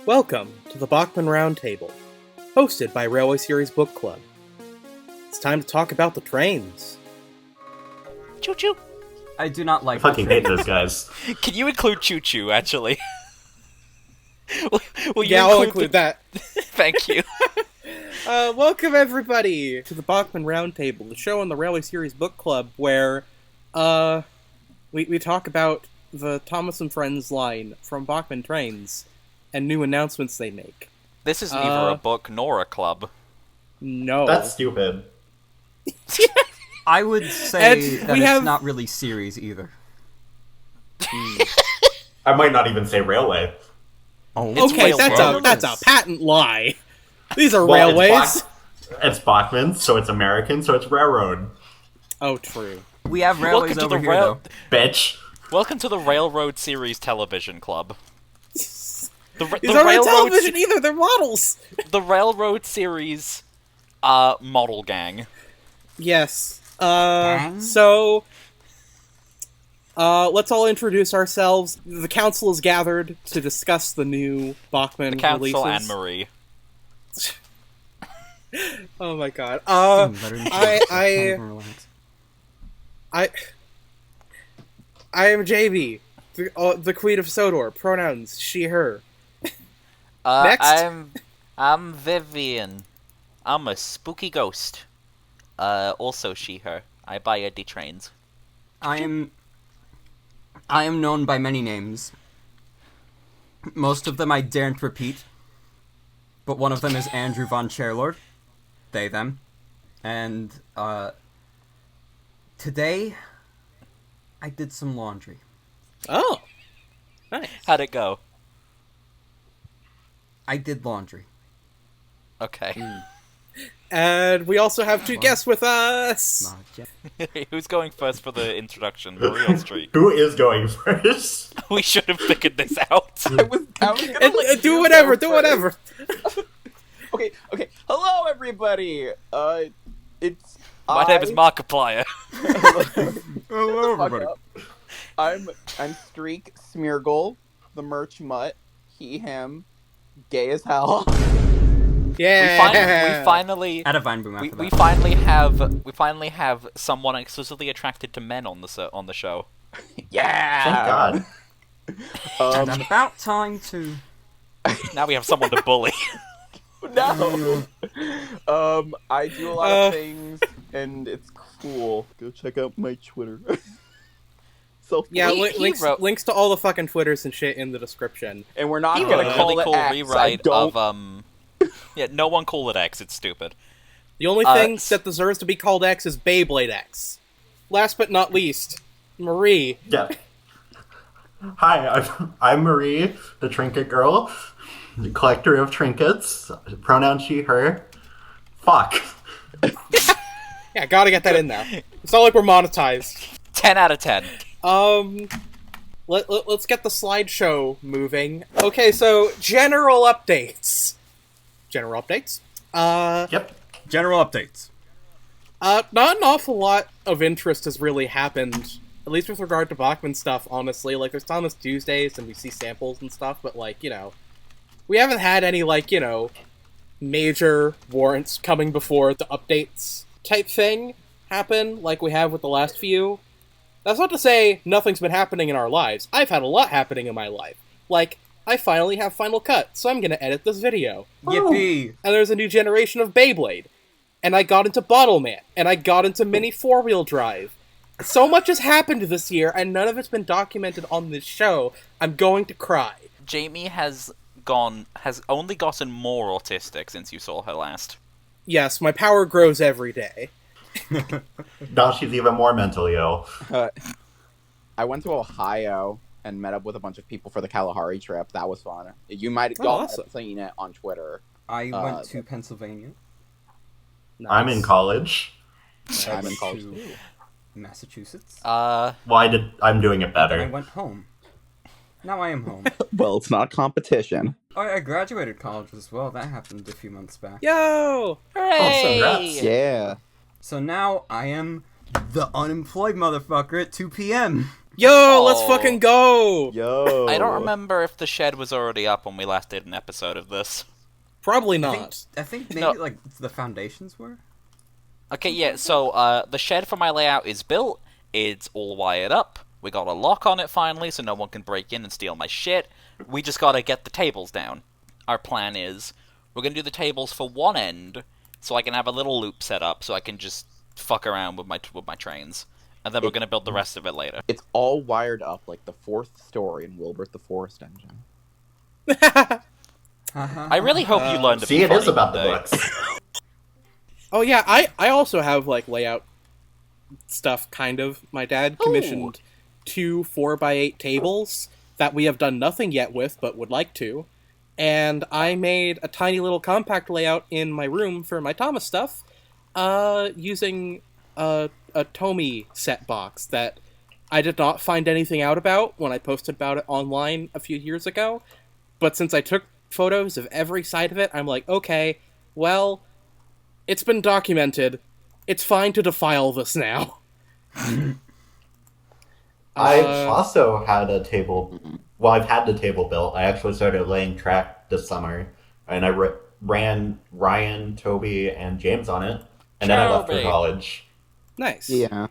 Welcome to the Bachmann Roundtable, hosted by Railway Series Book Club. It's time to talk about the trains. Choo choo. I do not like. I fucking hate those guys. Can you include choo choo? Actually, I'll include that. Thank you. Welcome everybody to the Bachmann Roundtable, the show on the Railway Series Book Club where we talk about the Thomas and Friends line from Bachmann Trains and new announcements they make. This is neither a book nor a club. No. That's stupid. I would say that it's not really series either. I might not even say railway. Oh, It's Okay, railroad. that's a patent lie. These are Well, railways. It's Bachmann, so it's American, so it's railroad. Oh, true. we have railways Welcome to over the here, rail- though. Bitch. Welcome to the Railroad Series Television Club. These aren't on television either, they're models! The Railroad Series model gang. Yes. Gang? So, let's all introduce ourselves. The council is gathered to discuss the new Bachmann Council releases. and Marie. Oh my god. Better than I relax. am JB, the Queen of Sodor. Pronouns she, her. Uh, Next. I'm Vivian. I'm a spooky ghost. Also she, her. I buy Eddie trains. I am known by many names. Most of them I daren't repeat, but one of them is Andrew Von Chairlord. They, them. And, today, I did some laundry. Oh. Nice. How'd it go? I did laundry. Okay. And we also have two guests with us. Who's going first for the introduction? Marie or Street? Who is going first? We should have figured this out. I was gonna let Do you whatever, go do whatever. first. Okay. Hello, everybody. It's My name is Markiplier. Hello, Fuck up. I'm Streak Smeargle, the merch mutt. He, him, gay as hell. Yeah. We finally Add a vine boom after we that. finally have someone exclusively attracted to men on the show. Yeah. Thank God. And about time to... Now we have someone to bully. No. I do a lot of things, and it's cool. Go check out my Twitter. So Yeah, He wrote- links to all the fucking Twitters and shit in the description. and we're not He gonna wrote a call really it cool X. rewrite don't... of Yeah, no one call it X. It's stupid. The only thing that deserves to be called X is Beyblade X. Last but not least, Marie. Yeah. Hi, I'm Marie, the trinket girl, the collector of trinkets. Pronoun she, her. Fuck. Yeah, gotta get that in there. It's not like we're monetized. 10 out of 10. Let's get the slideshow moving. Okay, so general updates. General updates. Yep. General updates. Not an awful lot of interest has really happened, at least with regard to Bachmann stuff, honestly. Like, there's Thomas Tuesdays, and we see samples and stuff, but, like, we haven't had any, like, major warrants coming before the updates type thing happen, like we have with the last few. That's not to say nothing's been happening in our lives. I've had a lot happening in my life. Like, I finally have Final Cut, so I'm gonna edit this video. Yippee! And there's a new generation of Beyblade. And I got into Bottleman. And I got into Mini 4-wheel drive. So much has happened this year, and none of it's been documented on this show. I'm going to cry. Jamie has only gotten more autistic since you saw her last. Yes, my power grows every day. Now she's even more mentally ill. I went to Ohio and met up with a bunch of people for the Kalahari trip. That was fun. You might awesome. have seen it on Twitter. I went to Pennsylvania. Nice. I'm in college. I'm in college to too. Massachusetts. I'm doing it I better. went home. Now I am home. Well, it's not competition. Oh, I graduated college as well. That happened a few months back. Yo! Hooray! congrats. Yeah. So now I am the unemployed motherfucker at 2 p.m. Yo, let's Oh. fucking go! Yo. I don't remember if the shed was already up when we last did an episode of this. Probably I not. think maybe, No. like, the foundations were? Okay, yeah, so, the shed for my layout is built, it's all wired up, we got a lock on it finally, so no one can break in and steal my shit, we just gotta get the tables down. Our plan is, we're gonna do the tables for one end, so I can have a little loop set up, so I can just fuck around with my trains, and then we're gonna build the rest of it later. It's all wired up like the 4th story in Wilbert the Forest Engine. I really hope you learned to See, be it is funny about the one day. books. Oh yeah, I also have, like, layout stuff, kind of. My dad commissioned 2 4x8 tables that we have done nothing yet with, but would like to. And I made a tiny little compact layout in my room for my Thomas stuff, using a Tomy set box that I did not find anything out about when I posted about it online a few years ago. But since I took photos of every side of it, I'm like, okay, well, it's been documented. It's fine to defile this now. I've also had a table. Well, I've had the table built. I actually started laying track this summer, and I ran Ryan, Toby, and James on it, and then I left for Toby. college. Nice. Yeah.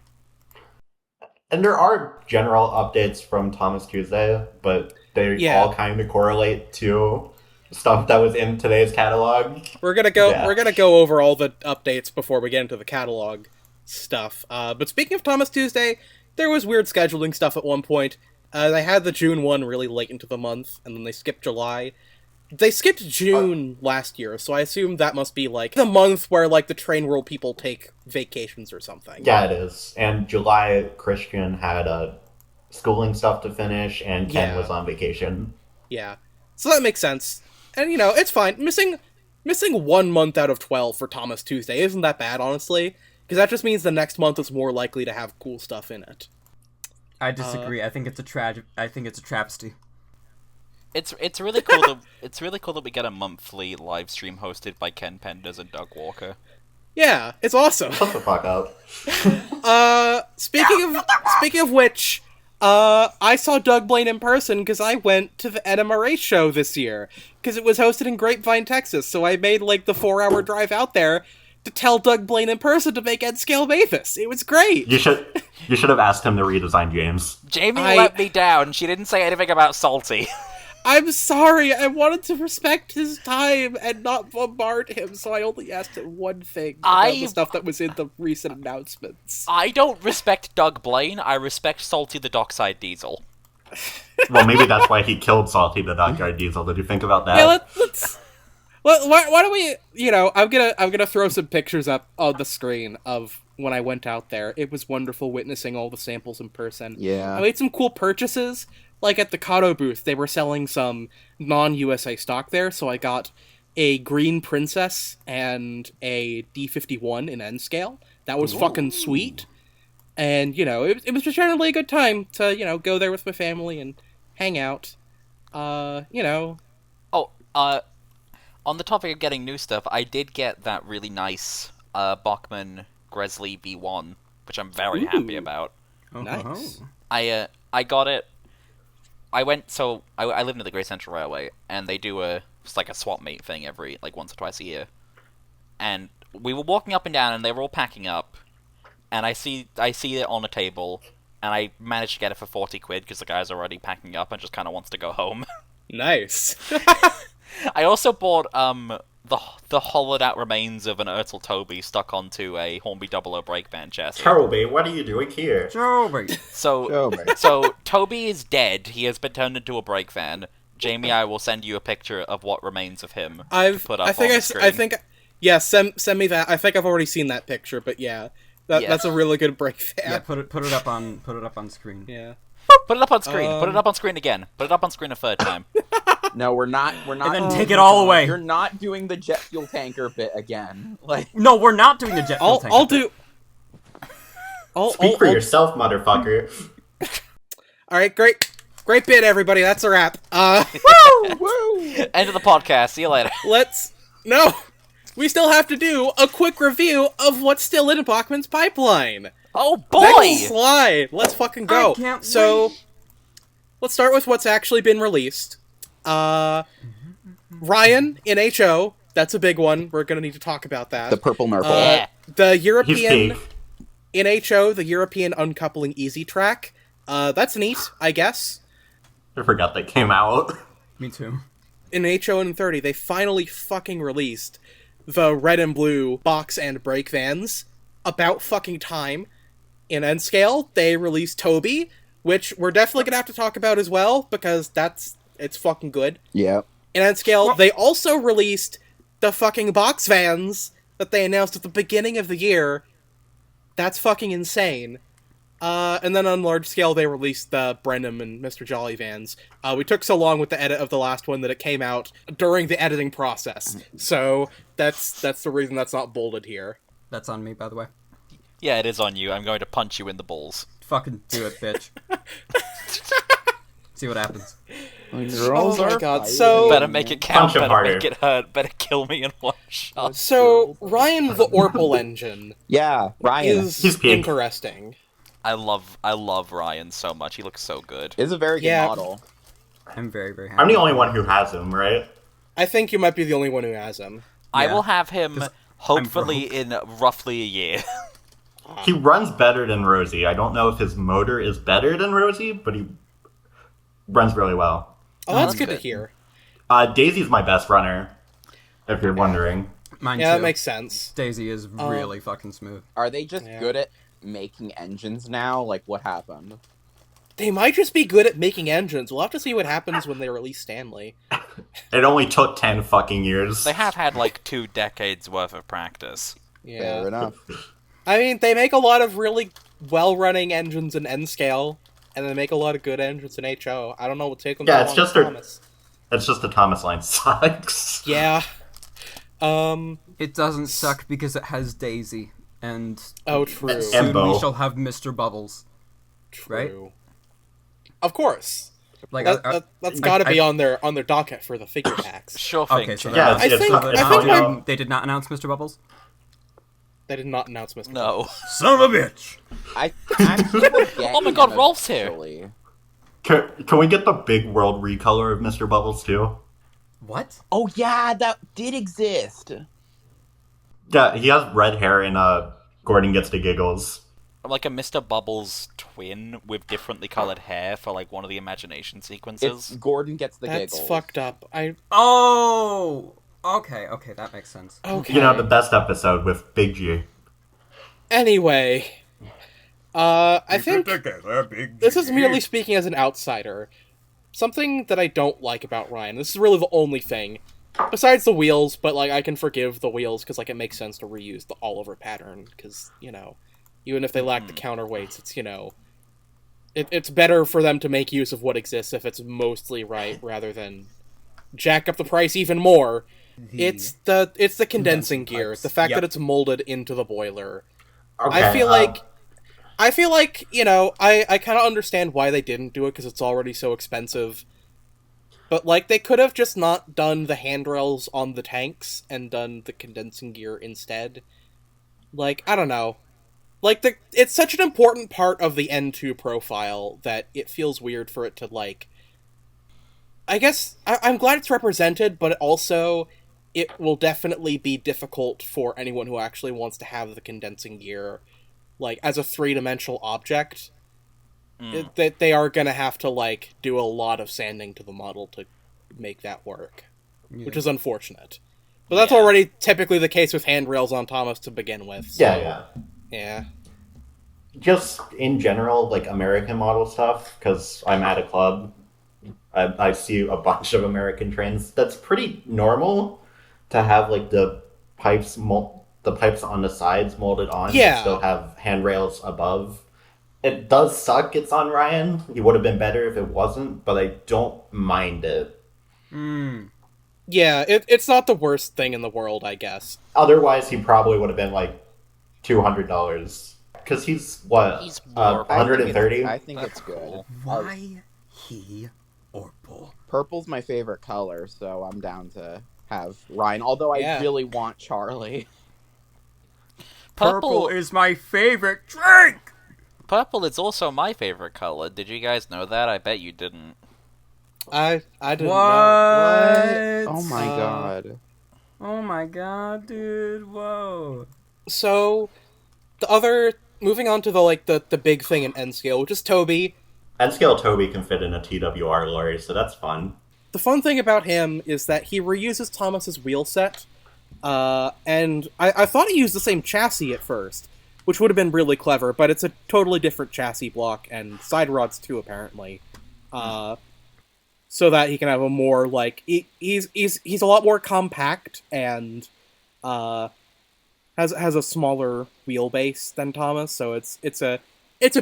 And there are general updates from Thomas Tuesday, but they Yeah. all kind of correlate to stuff that was in today's catalog. We're gonna go. Yeah. We're gonna go over all the updates before we get into the catalog stuff. But speaking of Thomas Tuesday, there was weird scheduling stuff at one point. They had the June one really late into the month, and then they skipped July. They skipped June last year, so I assume that must be like the month where like the train world people take vacations or something. Yeah, it is. And July, Christian had schooling stuff to finish, and Ken Yeah. was on vacation. Yeah. So that makes sense. And, you know, it's fine. Missing 1 month out of 12 for Thomas Tuesday isn't that bad, honestly. Because that just means the next month is more likely to have cool stuff in it. I disagree. I think it's a travesty. It's really cool that it's really cool that we get a monthly live stream hosted by Ken Penders and Doug Walker. Yeah, it's awesome. Shut the fuck up. Speaking of which, I saw Doug Blaine in person because I went to the NMRA show this year because it was hosted in Grapevine, Texas. So I made like the 4-hour drive out there to tell Doug Blaine in person to make Ed Scale Mavis. It was great. You should have asked him to redesign James. Jamie let me down. She didn't say anything about Salty. I'm sorry. I wanted to respect his time and not bombard him, so I only asked him one thing about the stuff that was in the recent announcements. I don't respect Doug Blaine. I respect Salty the Dockside Diesel. Well, maybe that's why he killed Salty the Dockyard Diesel. Did you think about that? Yeah, let's. Why don't we? You know, I'm gonna throw some pictures up on the screen of when I went out there. It was wonderful witnessing all the samples in person. Yeah. I made some cool purchases. Like at the Kato booth, they were selling some non-USA stock there, so I got a Green Princess and a D51 in N scale. That was fucking sweet. And, you know, it was just generally a good time to, you know, go there with my family and hang out. You know. Oh, on the topic of getting new stuff, I did get that really nice Bachmann Gresley V1, which I'm very happy about. Nice. I got it. I live near the Great Central Railway, and they do it's like a swap meet thing every, like, once or twice a year. And we were walking up and down, and they were all packing up, and I see it on a table, and I managed to get it for 40 quid, because the guy's already packing up and just kind of wants to go home. Nice. I also bought, the hollowed out remains of an Ertl Toby stuck onto a Hornby 00 brake band chassis. Toby, what are you doing here? Joby. So Toby is dead. He has been turned into a brake van. Jamie, I will send you a picture of what remains of him. Put up on the screen. Yeah, send me that. I think I've already seen that picture, but yeah, that's a really good brake fan. Yeah, put it up on screen. Yeah. Put it up on screen. Put it up on screen again. Put it up on screen a third time. No, we're not. And then take it all away. You're not doing the jet fuel tanker bit again. Like, No, we're not doing the jet fuel tank. I'll do. Speak for yourself, motherfucker. All right, great bit, everybody. That's a wrap. woo! End of the podcast. See you later. No, we still have to do a quick review of what's still in Bachmann's pipeline. Oh boy! Next slide! Let's fucking go. I can't so, wait. let's start with what's actually been released. Ryan in HO. That's a big one. We're gonna need to talk about that. The purple Merple. Yeah. The He's European peak. in HO, the European Uncoupling Easy Track. That's neat, I guess. I forgot that came out. Me too. In HOn30, they finally fucking released the red and blue box and brake vans. About fucking time. In N-Scale, they released Toby, which we're definitely gonna have to talk about as well, because it's fucking good. Yeah. In N-Scale, they also released the fucking box vans that they announced at the beginning of the year. That's fucking insane. And then on large scale, they released the Brenham and Mr. Jolly vans. We took so long with the edit of the last one that it came out during the editing process. So that's the reason that's not bolded here. That's on me, by the way. Yeah, it is on you. I'm going to punch you in the balls. Fucking do it, bitch. See what happens. Oh my god, so... Better make it count, Punch him better harder. make it hurt, better kill me in one shot. So, Ryan the Orpal engine Yeah, Ryan He's is peak. interesting. I love Ryan so much. He looks so good. is a very good Yeah. model. I'm very, very happy. I'm the only one who has him, right? I think you might be the only one who has him. I Yeah, will have him 'cause hopefully in roughly a year. He runs better than Rosie. I don't know if his motor is better than Rosie, but he runs really well. Oh, that's that's good to good. hear. Daisy's my best runner, if you're wondering. Mine Yeah, too. that makes sense. Daisy is really fucking smooth. Are they just Yeah. good at making engines now? Like, what happened? They might just be good at making engines. We'll have to see what happens when they release Stanley. It only took 10 fucking years. They have had like 2 decades worth of practice. Yeah. Fair enough. I mean, they make a lot of really well-running engines in N-Scale, and they make a lot of good engines in HO. I don't know what take them Yeah, so it's long just with their- Thomas. It's just the Thomas line sucks. Yeah. It doesn't suck because it has Daisy, and Oh, true. And soon we Bo. shall have Mr. Bubbles. right? True. Of course. Like, That's got to be on their docket for the figure packs. Sure thing. okay, so sure. Yeah, I think- it's I think not- my- they did not announce Mr. Bubbles. They did not announce Mr. No. Son of a bitch! I'm still getting Oh my god, them Rolf's here. eventually. Can we get the big world recolor of Mr. Bubbles too? What? Oh yeah, that did exist. Yeah, he has red hair and Gordon gets the giggles. Like a Mr. Bubbles twin with differently colored hair for like one of the imagination sequences. It's Gordon gets the That's giggles. fucked up. Oh! Okay, that makes sense. Okay. You know, the best episode with Big G. Anyway, I think this is merely speaking as an outsider. Something that I don't like about Ryan. This is really the only thing, besides the wheels. But like, I can forgive the wheels because like it makes sense to reuse the all-over pattern. Because even if they lack the counterweights, it's it's better for them to make use of what exists if it's mostly right rather than jack up the price even more. It's the condensing gear. pipes. The fact Yep. that it's molded into the boiler. Okay, I feel like, I kind of understand why they didn't do it because it's already so expensive. But, like, they could have just not done the handrails on the tanks and done the condensing gear instead. Like, I don't know. Like, it's such an important part of the N2 profile that it feels weird for it to, like... I guess, I'm glad it's represented, but also... it will definitely be difficult for anyone who actually wants to have the condensing gear, like, as a three-dimensional object. That they are gonna have to, like, do a lot of sanding to the model to make that work. Which is unfortunate. But that's already typically the case with handrails on Thomas to begin with. So, Yeah. Yeah. Just in general, like American model stuff, because I'm at a club, I see a bunch of American trains. That's pretty normal to have like the pipes on the sides molded on. Yeah. And still have handrails above. It does suck it's on Ryan. He would have been better if it wasn't, but I don't mind it. Yeah, it's not the worst thing in the world, I guess. Otherwise, he probably would have been like $200. Because he's, what, He's more- 130? I think it's good. Why he or Bull? Purple's my favorite color, so I'm down to have Ryan. Although I Yeah. really want Charlie. Purple is my favorite drink! Purple is also my favorite color. Did you guys know that? I bet you didn't. I didn't know. What? Oh my god. Oh my god, dude. Whoa. So, moving on to the big thing in N Scale, which is Toby. N-Scale Toby can fit in a TWR lorry, so that's fun. The fun thing about him is that he reuses Thomas's wheel set, and I thought he used the same chassis at first, which would have been really clever, but it's a totally different chassis block, and side rods too, apparently. So that he can have a more, he's a lot more compact, and has a smaller wheelbase than Thomas, so it's a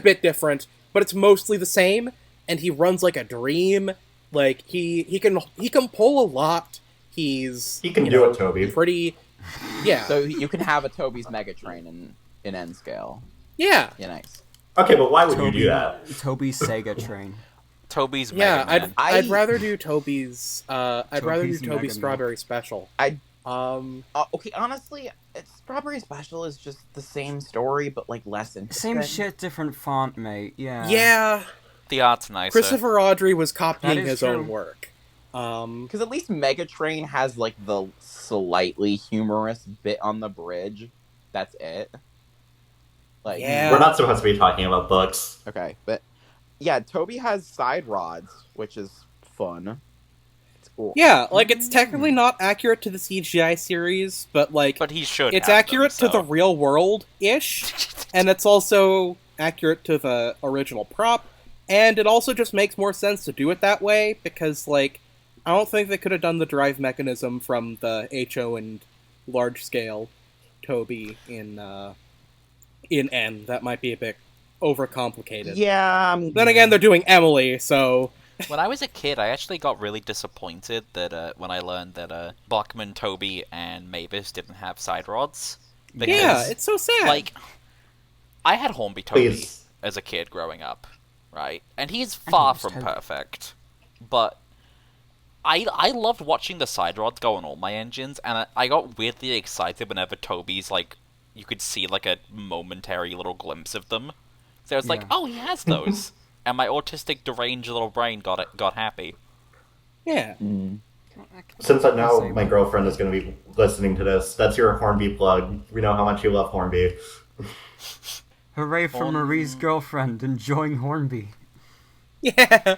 bit different, but it's mostly the same, and he runs like a dream. Like, he can pull a lot. He can do it, Toby. Pretty, yeah. So you can have a Toby's Megatrain in N Scale. Yeah. Yeah, nice. Okay, but why would you do that? Toby's Sega Train. Toby's Yeah, Mega Man. I'd rather do Toby's. I'd rather do Toby's Mega Toby's Man. Strawberry Special. Okay, honestly, Strawberry Special is just the same story, but less interesting. Same shit, different font, mate. Yeah. Yeah, The art's nicer. Christopher Audrey was copying That is his true. own work. Because at least Megatrain has the slightly humorous bit on the bridge. That's it. Yeah. We're not supposed to be talking about books. Okay, but yeah, Toby has side rods, which is fun. It's cool. Yeah, it's technically not accurate to the CGI series, but But he should. it's have accurate them, to the real world ish, and it's also accurate to the original prop, and it also just makes more sense to do it that way because I don't think they could have done the drive mechanism from the HO and large scale Toby in N. That might be a bit overcomplicated. Yeah. Then again, they're doing Emily, so When I was a kid, I actually got really disappointed that when I learned that Bachmann, Toby, and Mavis didn't have side rods. Because, yeah, it's so sad. I had Hornby Toby Please. as a kid growing up, right? And he's far was from terrible. perfect. But I loved watching the side rods go on all my engines, and I got weirdly excited whenever Toby's, you could see, a momentary little glimpse of them. So I was like, Yeah. oh, he has those. And my autistic, deranged little brain got happy. yeah. Since I know Same. my girlfriend is going to be listening to this, that's your Hornby plug. We know how much you love Hornby. Hooray for Marie's girlfriend enjoying Hornby. Yeah.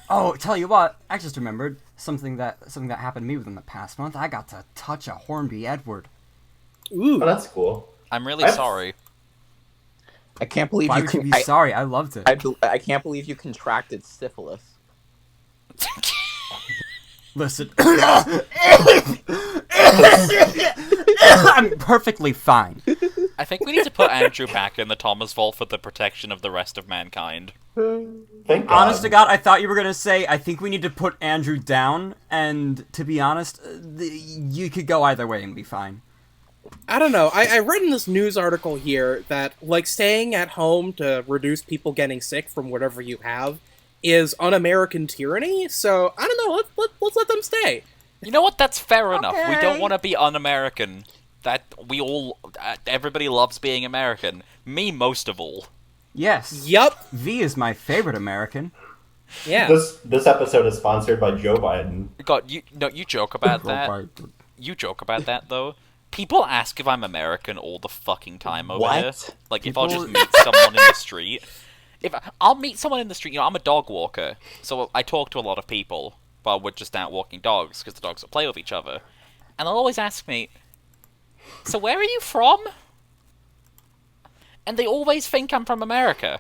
Oh, tell you what, I just remembered something that happened to me within the past month. I got to touch a Hornby Edward. Ooh. Oh, that's cool. I'm really I've- sorry. I can't believe Why you. would you be sorry? I loved it. I can't believe you contracted syphilis. Listen. I'm perfectly fine. I think we need to put Andrew back in the Thomas Vault for the protection of the rest of mankind. Thank God. Honest to God, I thought you were gonna say, I think we need to put Andrew down, and to be honest, you could go either way and be fine. I don't know. I read in this news article here that, staying at home to reduce people getting sick from whatever you have is un-American tyranny, so, I don't know, let's let them stay. You know what? That's fair enough. We Okay. don't want to be un-American. Everybody loves being American. Me most of all. Yes. Yup. V is my favorite American. Yeah. This episode is sponsored by Joe Biden. God, you joke about that. You joke about that though. People ask if I'm American all the fucking time over What? here. If I'll People- just meet someone in the street. If I'll meet someone in the street, I'm a dog walker, so I talk to a lot of people while we're just out walking dogs because the dogs will play with each other, and they'll always ask me, "So where are you from?" And they always think I'm from America.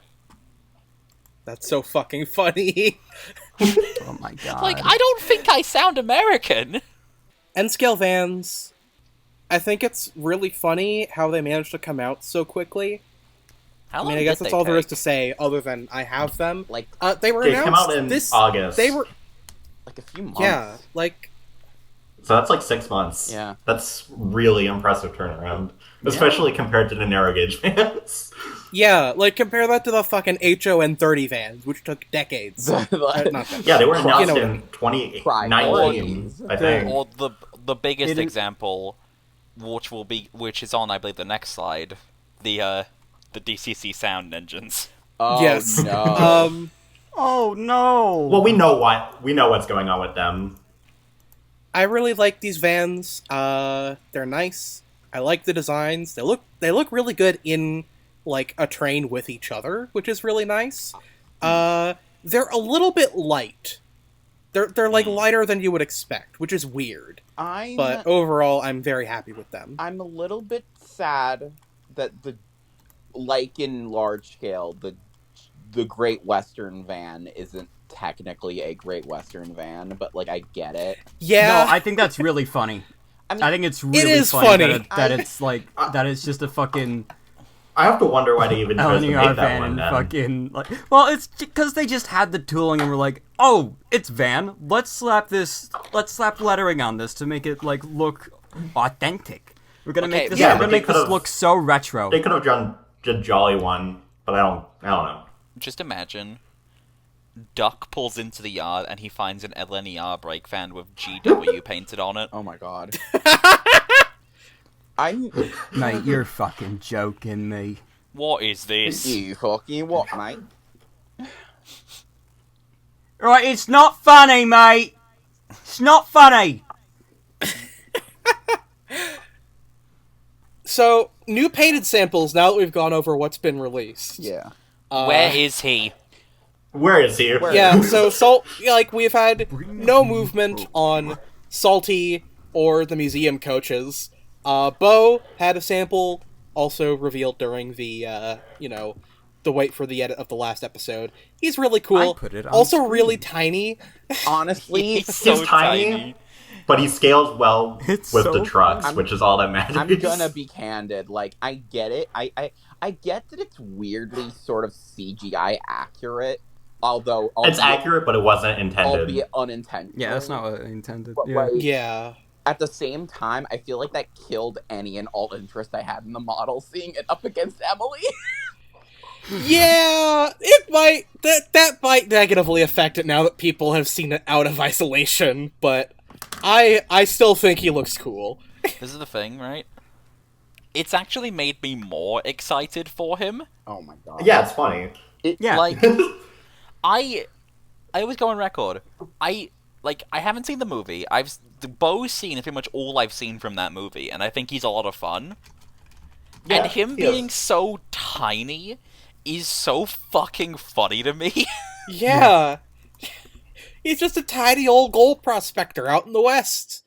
That's so fucking funny. Oh my god. I don't think I sound American. N-scale vans, I think it's really funny how they managed to come out so quickly. How I long mean, I guess did that's they all there is take? to say, other than I have them. Like They were They announced come out in this August. They were, a few months. yeah, So that's 6 months. Yeah. That's really impressive turnaround. Especially compared to the narrow gauge vans. yeah, compare that to the fucking HOn30 vans, which took decades. Not decades. Yeah, they were announced You know, in 2019, Priorities. I think. Or the biggest example which is on, I believe, the next slide. The DCC sound engines. Oh, yes. no. Oh no! Well, we know what's going on with them. I really like these vans. They're nice. I like the designs. They look really good in like a train with each other, which is really nice. They're a little bit light. They're like lighter than you would expect, which is weird. But overall, I'm very happy with them. I'm a little bit sad that like in large scale, the Great Western van isn't technically a Great Western van, but like I get it. Yeah, No, I think that's really funny. I mean, I think it's really is funny, funny. that it's like that it's just a fucking I have to wonder why they even chose to LNER make that van one and then. fucking like. Well, it's because they just had the tooling and were like, oh, it's van. Let's slap lettering on this to make it like look authentic. We're gonna make this. yeah, we're gonna but make they this could've- look so retro. They could have done a jolly one, but I don't know. Just imagine, Duck pulls into the yard and he finds an LNER brake van with GW painted on it. Oh my god. I'm Mate, you're fucking joking me. What is this? you fucking what, mate? Right, it's not funny, mate. It's not funny. So, new painted samples, now that we've gone over what's been released. Yeah. Where is he? Where is he? Yeah, so we've had no movement on Salty or the museum coaches. Bo had a sample also revealed during the the wait for the edit of the last episode. He's really cool. I put it on also screen. really tiny. Honestly, He's so He's tiny. But he scales well It's with so the trucks, I'm- which is all that matters. I'm gonna be candid. Like, I get it. I get that it's weirdly sort of CGI accurate, although It's accurate, but it wasn't intended. albeit unintentional. Yeah, that's not what I intended. But, Yeah. like, Yeah. at the same time, I feel like that killed any and all interest I had in the model, seeing it up against Emily. Yeah, it might that might negatively affect it now that people have seen it out of isolation, but I still think he looks cool. This is the thing, right? It's actually made me more excited for him. Oh my god. Yeah, it's funny. Yeah. Like, I always go on record. I haven't seen the movie. The Bo's scene is pretty much all I've seen from that movie, and I think he's a lot of fun. Yeah, And him he is. being so tiny is so fucking funny to me. Yeah. He's just a tiny old gold prospector out in the West.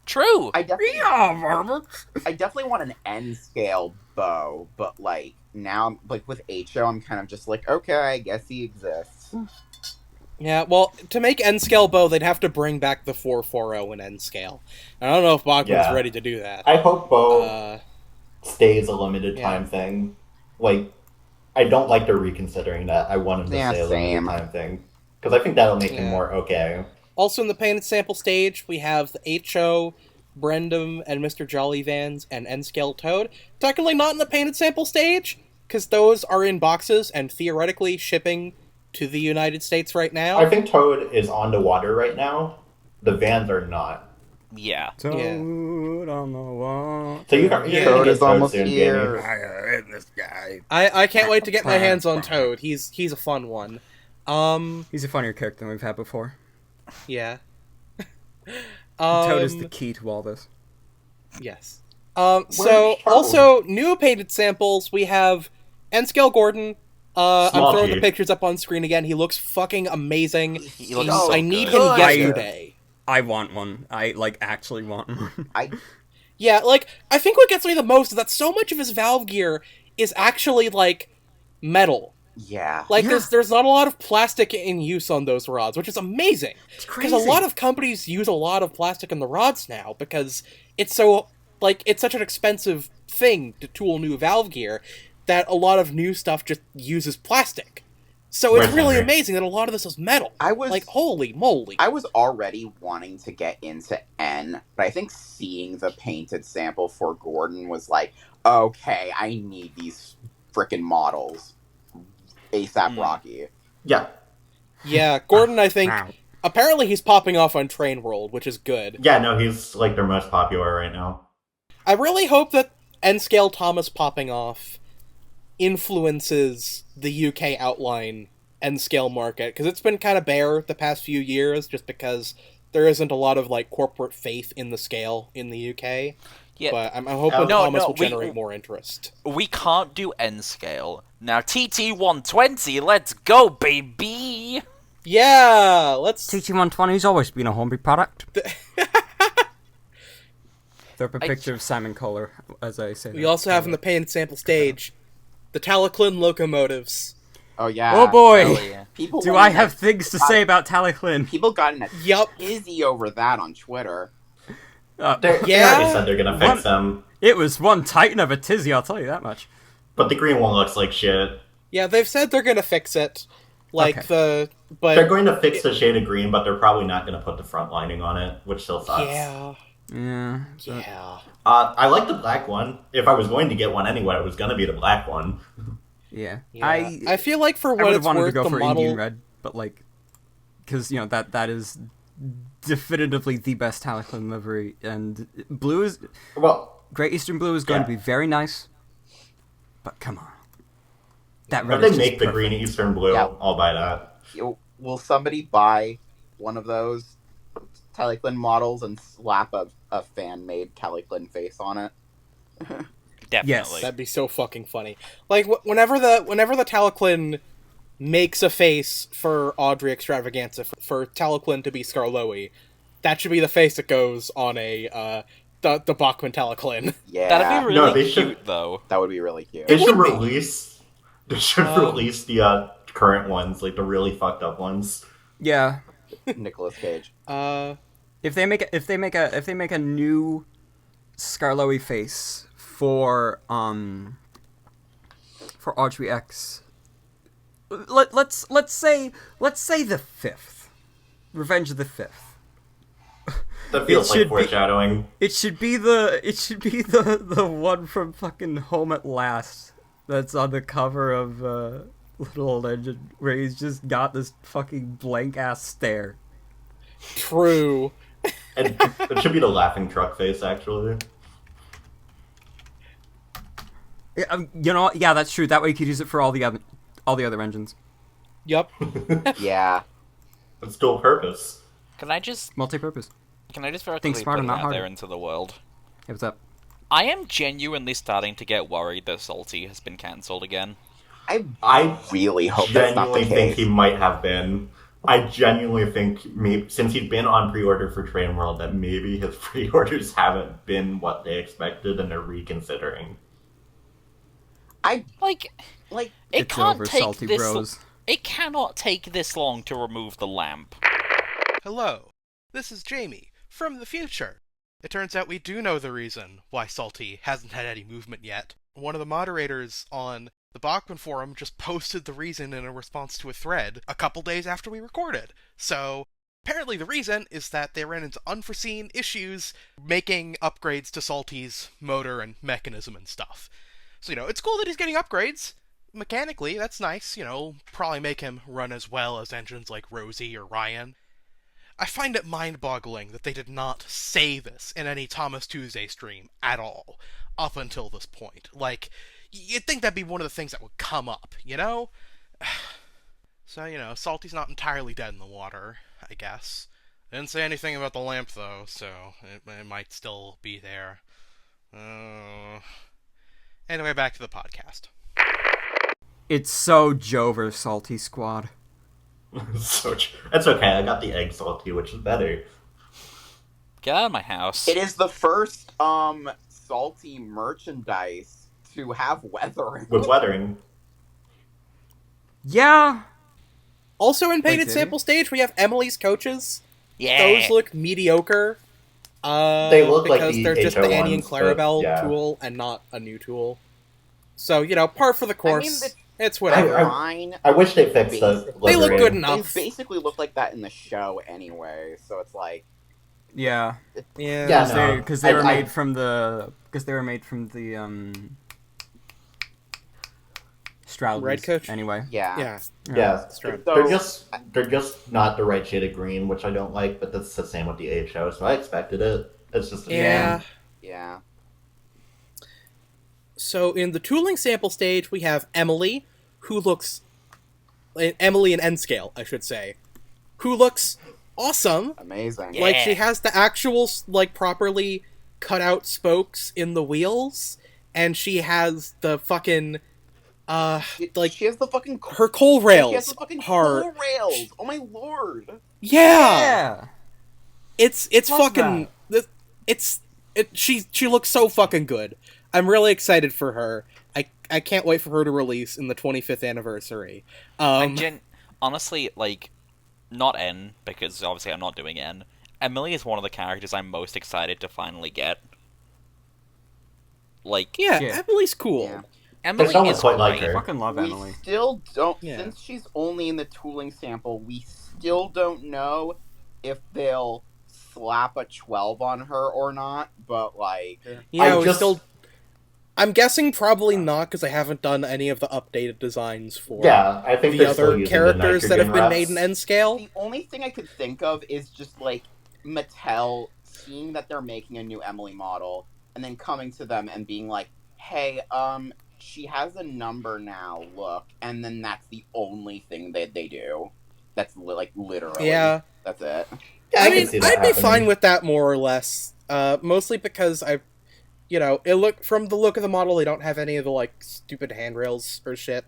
True. I definitely want an N scale bow, but like now, like with HO, I'm kind of just like, okay, I guess he exists. Yeah, well, to make N-scale bow, they'd have to bring back the 440 in N-scale. I don't know if Bachman's Yeah. ready to do that. I hope Bo Uh, stays a limited yeah. time thing. Like, I don't like they're reconsidering that. I want him to Yeah, stay a same. limited time thing. Because I think that'll make him Yeah. more okay. Also in the painted sample stage, we have the HO, Brendam, and Mr. Jolly Vans, and N-scale Toad. Technically not in the painted sample stage, because those are in boxes and theoretically shipping to the United States right now. I think Toad is on the water right now. The vans are not. Yeah. Toad on the wall. So you're gonna Yeah. get Toad is Toad almost soon, here. Jamie. This guy. I can't wait to get my hands on Toad. He's a fun one. He's a funnier character than we've had before. Yeah. Toad is the key to all this. Yes. Where's So, Toad? also, new painted samples, we have N-scale Gordon. I'm Small throwing G. the pictures up on screen again. He looks fucking amazing. He looks so I need good. him yesterday. I want one. I actually want one. Yeah, I think what gets me the most is that so much of his valve gear is actually, metal. Yeah. There's not a lot of plastic in use on those rods, which is amazing. Because a lot of companies use a lot of plastic in the rods now, because it's so, it's such an expensive thing to tool new valve gear, that a lot of new stuff just uses plastic. So it's Where's really Henry? amazing that a lot of this is metal. I was Holy moly. I was already wanting to get into N, but I think seeing the painted sample for Gordon was like, okay, I need these frickin' models. ASAP Rocky. Yeah. Yeah, Gordon, I think, Wow. apparently he's popping off on Train World, which is good. Yeah, no, he's, their most popular right now. I really hope that N-Scale Thomas popping off influences the UK outline N-Scale market, because it's been kind of bare the past few years, just because there isn't a lot of like corporate faith in the scale in the UK. Yeah. But I'm hoping Thomas will generate more interest. We can't do N-Scale. Now, TT120, let's go, baby! Yeah, let's... TT120's always been a homebrew product. Throw up a picture of Simon Kohler, as I say. We also have in the painted sample stage the Taliclin locomotives. Oh yeah. Oh boy! Oh, yeah. People Do wanted I have to- things to say about Taliclin? People got in a Yup. tizzy over that on Twitter. They Yeah. already said they're gonna fix them, It was one titan of a tizzy, I'll tell you that much. but the green one looks like shit. Yeah, they've said they're gonna fix it. Like Okay. but They're going to fix the shade of green, but they're probably not going to put the front lining on it, which still sucks. yeah. Yeah. Yeah. I like the black one. If I was going to get one anyway, it was going to be the black one. Yeah. Yeah. I feel like for I what would have it's wanted worth, to go the for model... Indian Red, but like, because you know that is definitively the best Taliclin livery, and blue is Well, Great Eastern Blue is going to Yeah. be very nice, but come on, that if red they is just make the perfect. green Eastern Blue, Yeah. I'll buy that. Will somebody buy one of those Taliclin models and slap a fan-made Taliclin face on it? Definitely. That'd be so fucking funny. Like whenever the Taliclin makes a face for Audrey Extravaganza for Taliclin to be Skarloey, that should be the face that goes on a the Bachmann Taliclin. Yeah. That'd be No, really they cute, should- though. That would be really cute. They should would be. release. They should release the current ones, like the really fucked up ones. Yeah, Nicolas Cage. if they make a new Skarloey face for Audrey X, let's say the 5th, Revenge of the 5th. That feels should like be- foreshadowing. It should be the one from fucking Home at Last that's on the cover of Little Old Engine, where he's just got this fucking blank ass stare. True. And it should be the laughing truck face, actually. Yeah, you know what? Yeah, that's true. That way you could use it for all the other engines. Yup. Yeah. It's dual purpose. Can I just Multi-purpose. very Think quickly smarter, put it not out harder. there into the world? Hey, what's up? I am genuinely starting to get worried that Salty has been cancelled again. I really hope that's not the genuinely think case. he might have been. I genuinely think, maybe, since he's been on pre-order for Train World, that maybe his pre-orders haven't been what they expected and they're reconsidering. Like, Like, it It's can't over, take Salty this. Bros. It cannot take this long to remove the lamp. Hello, this is Jamie, from the future. It turns out we do know the reason why Salty hasn't had any movement yet. One of the moderators on the Bachmann forum just posted the reason in a response to a thread a couple days after we recorded. So, apparently the reason is that they ran into unforeseen issues making upgrades to Salty's motor and mechanism and stuff. So, it's cool that he's getting upgrades. Mechanically, that's nice, probably make him run as well as engines like Rosie or Ryan. I find it mind-boggling that they did not say this in any Thomas Tuesday stream at all, up until this point. Like, you'd think that'd be one of the things that would come up, So, Salty's not entirely dead in the water, I guess. Didn't say anything about the lamp, though, so it might still be there. Anyway, back to the podcast. It's so Jover Salty Squad. So that's okay. I got the egg salty, which is better. Get out of my house. it is the first Salty merchandise to have weathering. With weathering. Yeah. Also in painted Wait, sample stage, we have Emily's coaches. Yeah. Those look mediocre. They look like because the they're just the HO Annie and ones, but, Clarabelle yeah. tool and not a new tool. So, par for the course. the- It's whatever. Fine. I wish they fixed the They look livery. good They enough. basically look like that in the show anyway, so it's like, Yeah. Yeah. Yeah, no. Because they were I- made from the Stroud's. Red coach? Anyway. yeah. Yeah. Yeah, Stroud. So- they're just not the right shade of green, which I don't like. But that's the same with the HO, so I expected it. It's just a Yeah. Yeah. So in the tooling sample stage, we have Emily, who looks... Emily in N-Scale, I should say. Who looks awesome. Amazing. Yeah. Like, she has the actual, like, properly cut out spokes in the wheels, and she has the fucking, like, she has the fucking her coal rails She has the fucking are... coal rails. Oh my lord. Yeah! It's Love fucking... She looks so fucking good. I'm really excited for her. I can't wait for her to release in the 25th anniversary. Honestly, like, not N, because obviously I'm not doing N. Emily is one of the characters I'm most excited to finally get. Like, yeah, Yeah. Emily's cool. Yeah. Emily There's someone is quite like great. her. Fucking love We Emily. still don't, Yeah. since she's only in the tooling sample, we still don't know if they'll slap a 12 on her or not, but like... Yeah, I I'm guessing probably not, because I haven't done any of the updated designs for Yeah, I think the they're still other using characters the that have been nitrogen made in wraps. N-Scale. The only thing I could think of is just like Mattel seeing that they're making a new Emily model and then coming to them and being like, "Hey, she has a number now. Look," and then that's the only thing that they do. That's like literally. Yeah. That's it. Yeah, I can mean, see that I'd be happening. fine with that more or less. Mostly because from the look of the model, they don't have any of the, like, stupid handrails or shit.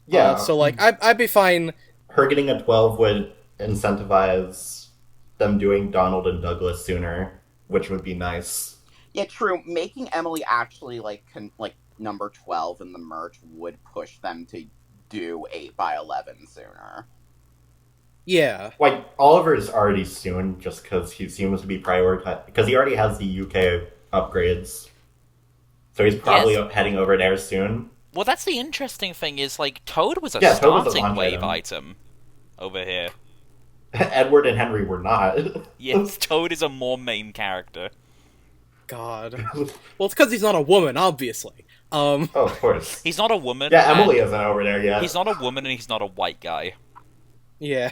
Yeah, So, like, I'd be fine. her getting a 12 would incentivize them doing Donald and Douglas sooner, which would be nice. Yeah, true. Making Emily actually like number 12 in the merch would push them to do 8x11 sooner. Yeah. Like, Oliver's already soon, just because he seems to be prioritized, because he already has the UK upgrades. So he's probably heading over there soon. Well, that's the interesting thing is, like, Toad was a Yeah, Toad was a starting launch wave item. item over here. Edward and Henry were not. Yes, Toad is a more main character. God. Well, it's because he's not a woman, obviously. Oh, of course. He's not a woman. Yeah, and Emily isn't over there yet. He's not a woman, and he's not a white guy. Yeah.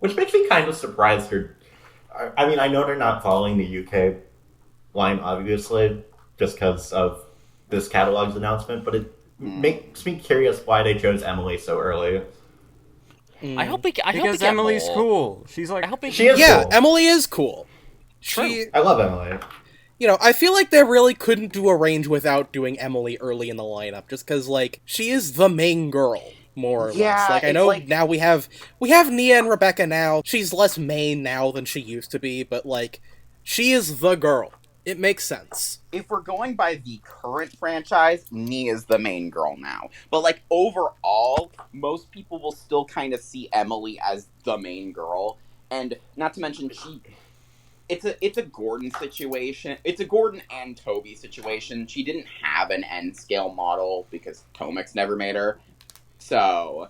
Which makes me kind of surprised her. I mean, I know they're not following the UK line, obviously, just because of this catalog's announcement, but it makes me curious why they chose Emily so early. I hope we get Because Emily's more. cool. She's like, I hope we She is Yeah, cool. Emily is cool. True. She, I love Emily. I feel like they really couldn't do a range without doing Emily early in the lineup, just because, like, she is the main girl, more or Yeah, less. Like, I it's know like- now we have Nia and Rebecca now. She's less main now than she used to be, but, like, she is the girl. It makes sense. If we're going by the current franchise, Nia is the main girl now. But like overall, most people will still kind of see Emily as the main girl, and not to mention it's a Gordon situation. It's a Gordon and Toby situation. She didn't have an N scale model because Comics never made her. So,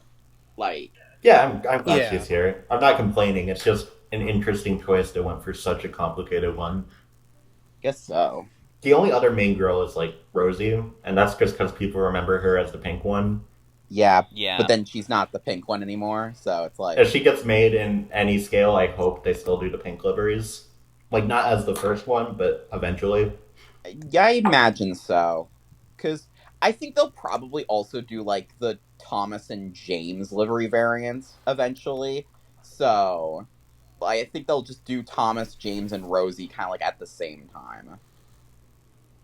like, Yeah, I'm glad Yeah. she's here. I'm not complaining. It's just an interesting twist. It went for such a complicated one. guess so. The only other main girl is, like, Rosie, and that's just because people remember her as the pink one. Yeah, Yeah. but then she's not the pink one anymore. So it's like, If she gets made in any scale, I hope they still do the pink liveries. Like, not as the first one, but eventually. yeah, I imagine so. Because I think they'll probably also do, like, the Thomas and James livery variants eventually. So, I think they'll just do Thomas, James, and Rosie kind of, like, at the same time.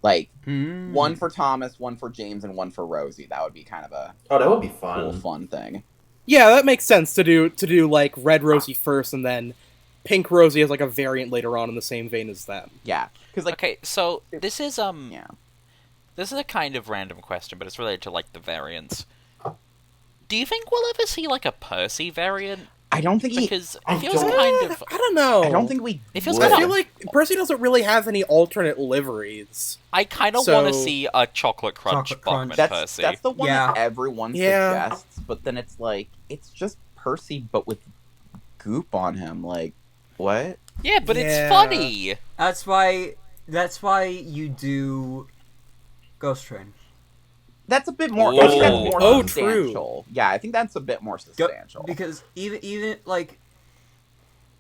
Like, one for Thomas, one for James, and one for Rosie. That would be kind of a Oh, that would be cool, fun. fun thing. Yeah, that makes sense to do like Red Rosie first and then Pink Rosie as like a variant later on in the same vein as them. Yeah. Because, like, Okay, so this is yeah. this is a kind of random question, but it's related to like the variants. Do you think we'll ever see like a Percy variant? I don't think Because I it feels don't- kind of I don't know. I don't think we. It feels would. kinda- I feel like Percy doesn't really have any alternate liveries. I kind of So- want to see a Chocolate Crunch Chocolate Bachman Crunch. Percy. That's the one that Yeah. everyone Yeah. suggests, but then it's like, it's just Percy, but with goop on him. Like, what? Yeah, but Yeah. it's funny. That's why you do Ghost Train. That's a bit more. I think that's more Oh, substantial. Yeah, I think that's a bit more substantial. Because even like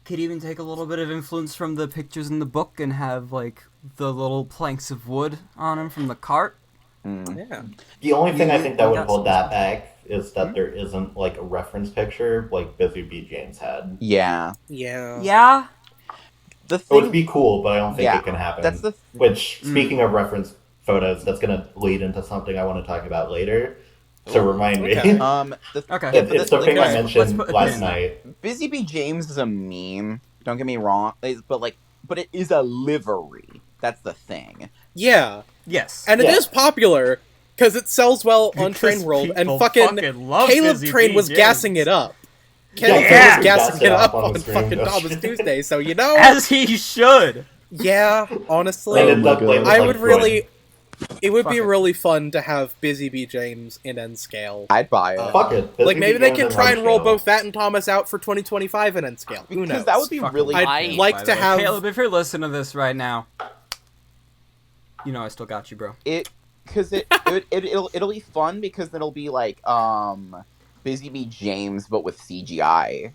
could even take a little bit of influence from the pictures in the book and have like the little planks of wood on them from the cart. Yeah. The only thing I think that you would got hold some that stuff. back is that there isn't like a reference picture like Busy Bee James had. Yeah. Yeah. Yeah. The It would thing. be cool, but I don't think Yeah, it can happen. that's the. Which, speaking of reference photos, that's going to lead into something I want to talk about later. So remind me. Okay. Okay. Yeah, but It's the thing I let's mentioned put a last pin in that. night. Busy Bee James is a meme. Don't get me wrong, but it is a livery. That's the thing. Yeah. Yes. And it Yeah. is popular because it sells well on Because Train World, and people fucking love Caleb Busy Train Bee was James. gassing it up. Caleb Yeah, Train was he gassing gassed it it up up on on the stream fucking yesterday. Thomas Tuesday, so you know, As he should. yeah, honestly, And Doug Blade was I like, would "Good." really, it would Fuck be it. really fun to have Busy Bee James in N Scale. I'd buy it. Fuck it. Like maybe they can try and roll both. both that and Thomas out for 2025 in N Scale. Who knows? Because that would be Fucking really. I'd I- like by to the way. have- Caleb, if you're listening to this right now, you know I still got you, bro. Because it'll be fun because it'll be like Busy Bee James but with CGI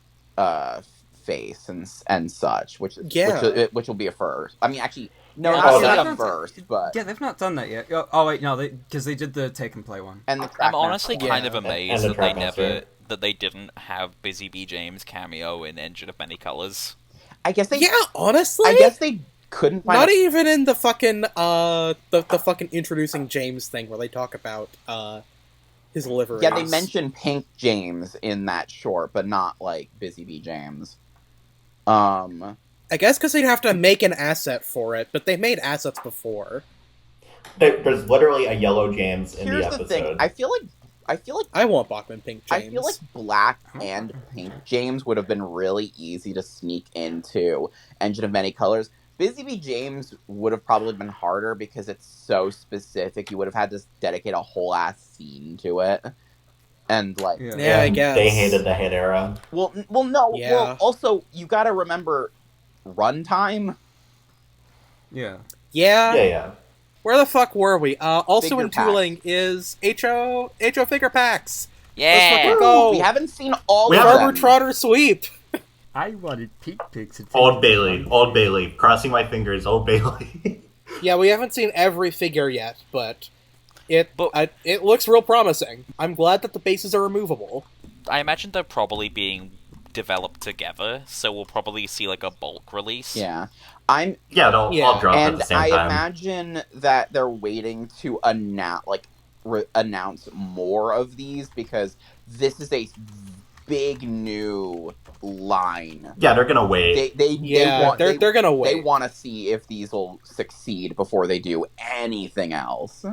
face and such, which will be a first. I mean, actually, no, Yeah, not that's- really a first, but Yeah, they've not done that yet. Oh wait, no, because they did the take and play one. and the I'm Trackmaster honestly one. kind of Yeah. amazed And the that Trackmaster. they didn't have Busy Bee James cameo in Engine of Many Colors. I guess they. Yeah, honestly, I guess they couldn't find. not even in the fucking the fucking introducing James thing where they talk about his livery. Yeah, they mentioned Pink James in that short, but not like Busy Bee James. I guess because they'd have to make an asset for it, but they made assets before. There's literally a yellow James in Here's the the episode. thing. I feel like I want Bachmann Pink James. I feel like Black and Pink James would have been really easy to sneak into Engine of Many Colors. Busy Bee James would have probably been harder because it's so specific. You would have had to dedicate a whole ass scene to it, and like, Yeah, I And guess. They hated the hit era. no. Yeah. Well, also you got to remember runtime. Yeah. Yeah. Where the fuck were we? Also Figure in tooling is HO figure packs. Let's Yeah! fucking go. We haven't seen all We of haven't- Farmer them. Trotter sweep. I wanted Pete Pigs to take Old Bailey. Crossing my fingers, Old Bailey. Yeah, we haven't seen every figure yet, but it But- it looks real promising. I'm glad that the bases are removable. I imagine they're probably being developed together, so we'll probably see like a bulk release. Yeah, I'm. Yeah, they'll Yeah. all drop at And the same I time. imagine that they're waiting to announce more of these because this is a big new line. Yeah, they're gonna wait. They're gonna wait. They want to see if these will succeed before they do anything else.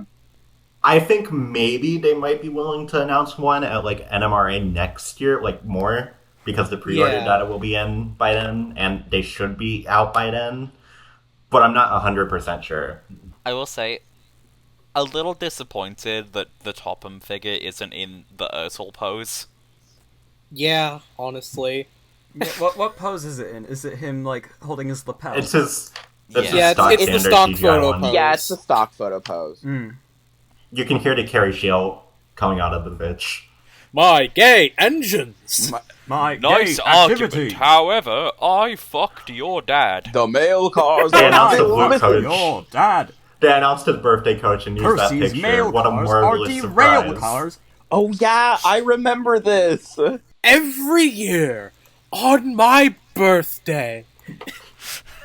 I think maybe they might be willing to announce one at like NMRA next year, like more, because the pre-order Yeah. data will be in by then, and they should be out by then. But I'm not 100% sure. I will say, a little disappointed that the Topham figure isn't in the Ursel pose. Yeah, honestly. Yeah, what pose is it in? Is it him like holding his lapel? It's his. It's Yeah, his stock it's the standard stock CGI photo one. pose. Yeah, it's the stock photo pose. Mm. You can hear the carry shield coming out of the bitch. My gay engines. My Nice gay argument, activity. however, I fucked your dad. The mail cars They announced the are blue filled coach. Your dad. They announced his birthday coach and used that Percy's picture. mail What a cars are marvelous derail surprise. cars. Oh yeah, I remember this. Every year on my birthday.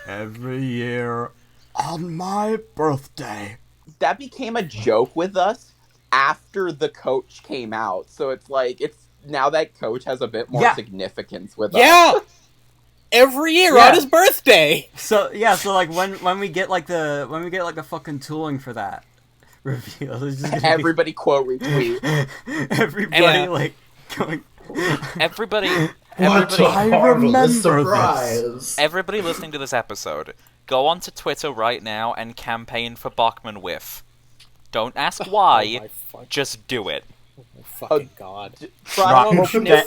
Every year on my birthday. That became a joke with us after the coach came out. So it's like now that coach has a bit more Yeah. significance with us. Yeah. Every year Yeah. on his birthday. So like when we get like the fucking tooling for that reveal, it's just gonna be Everybody quote retweet. everybody Yeah. like going. Everybody, What a I marvelous remember surprise. everybody listening to this episode, go onto Twitter right now and campaign for Bachmann Whiff. Don't ask why, Oh my fuck- just do it. fucking god.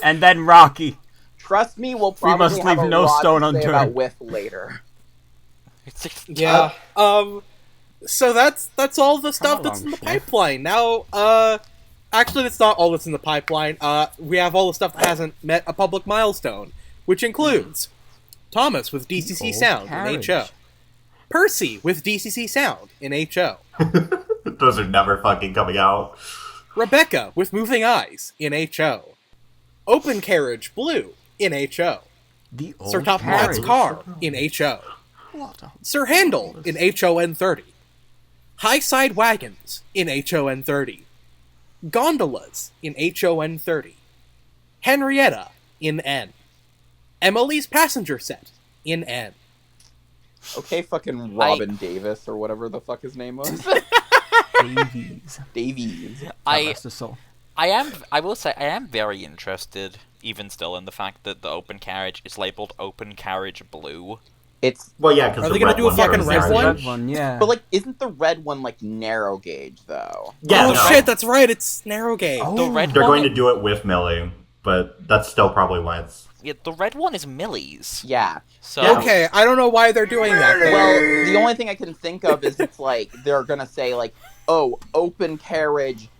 And then Rocky. Trust me, we'll We probably must have leave a no lot stone to say unturned. about Whiff later. Yeah. So that's all the stuff that's in the long, Chef? pipeline. Now, actually, that's not all that's in the pipeline. We have all the stuff that hasn't met a public milestone, which includes Thomas with DCC People Sound carriage. in HO, Percy with DCC Sound in HO, Those are never fucking coming out. Rebecca with moving eyes in HO. Open carriage blue in HO. The old Sir Top Hat's carriage. car in HO. Sir Handel in HON30. High side wagons in HON30. Gondolas in HON30. Henrietta in N. Emily's passenger set in N. Okay, fucking Robin Davis or whatever the fuck his name was. Davies. God rest his soul. I will say, I am very interested, even still, in the fact that the open carriage is labeled open carriage blue. It's Well, yeah, because Are they gonna do a fucking red one? Red one, yeah. but like, isn't the red one like narrow gauge though? Yeah, Oh no. shit, that's right, it's narrow gauge. Oh. The red They're one, going to do it with Millie, but that's still probably why it's... yeah, the red one is Millie's. Yeah. So Okay, I don't know why they're doing that. Well, the only thing I can think of is it's like they're gonna say like, oh, open carriage,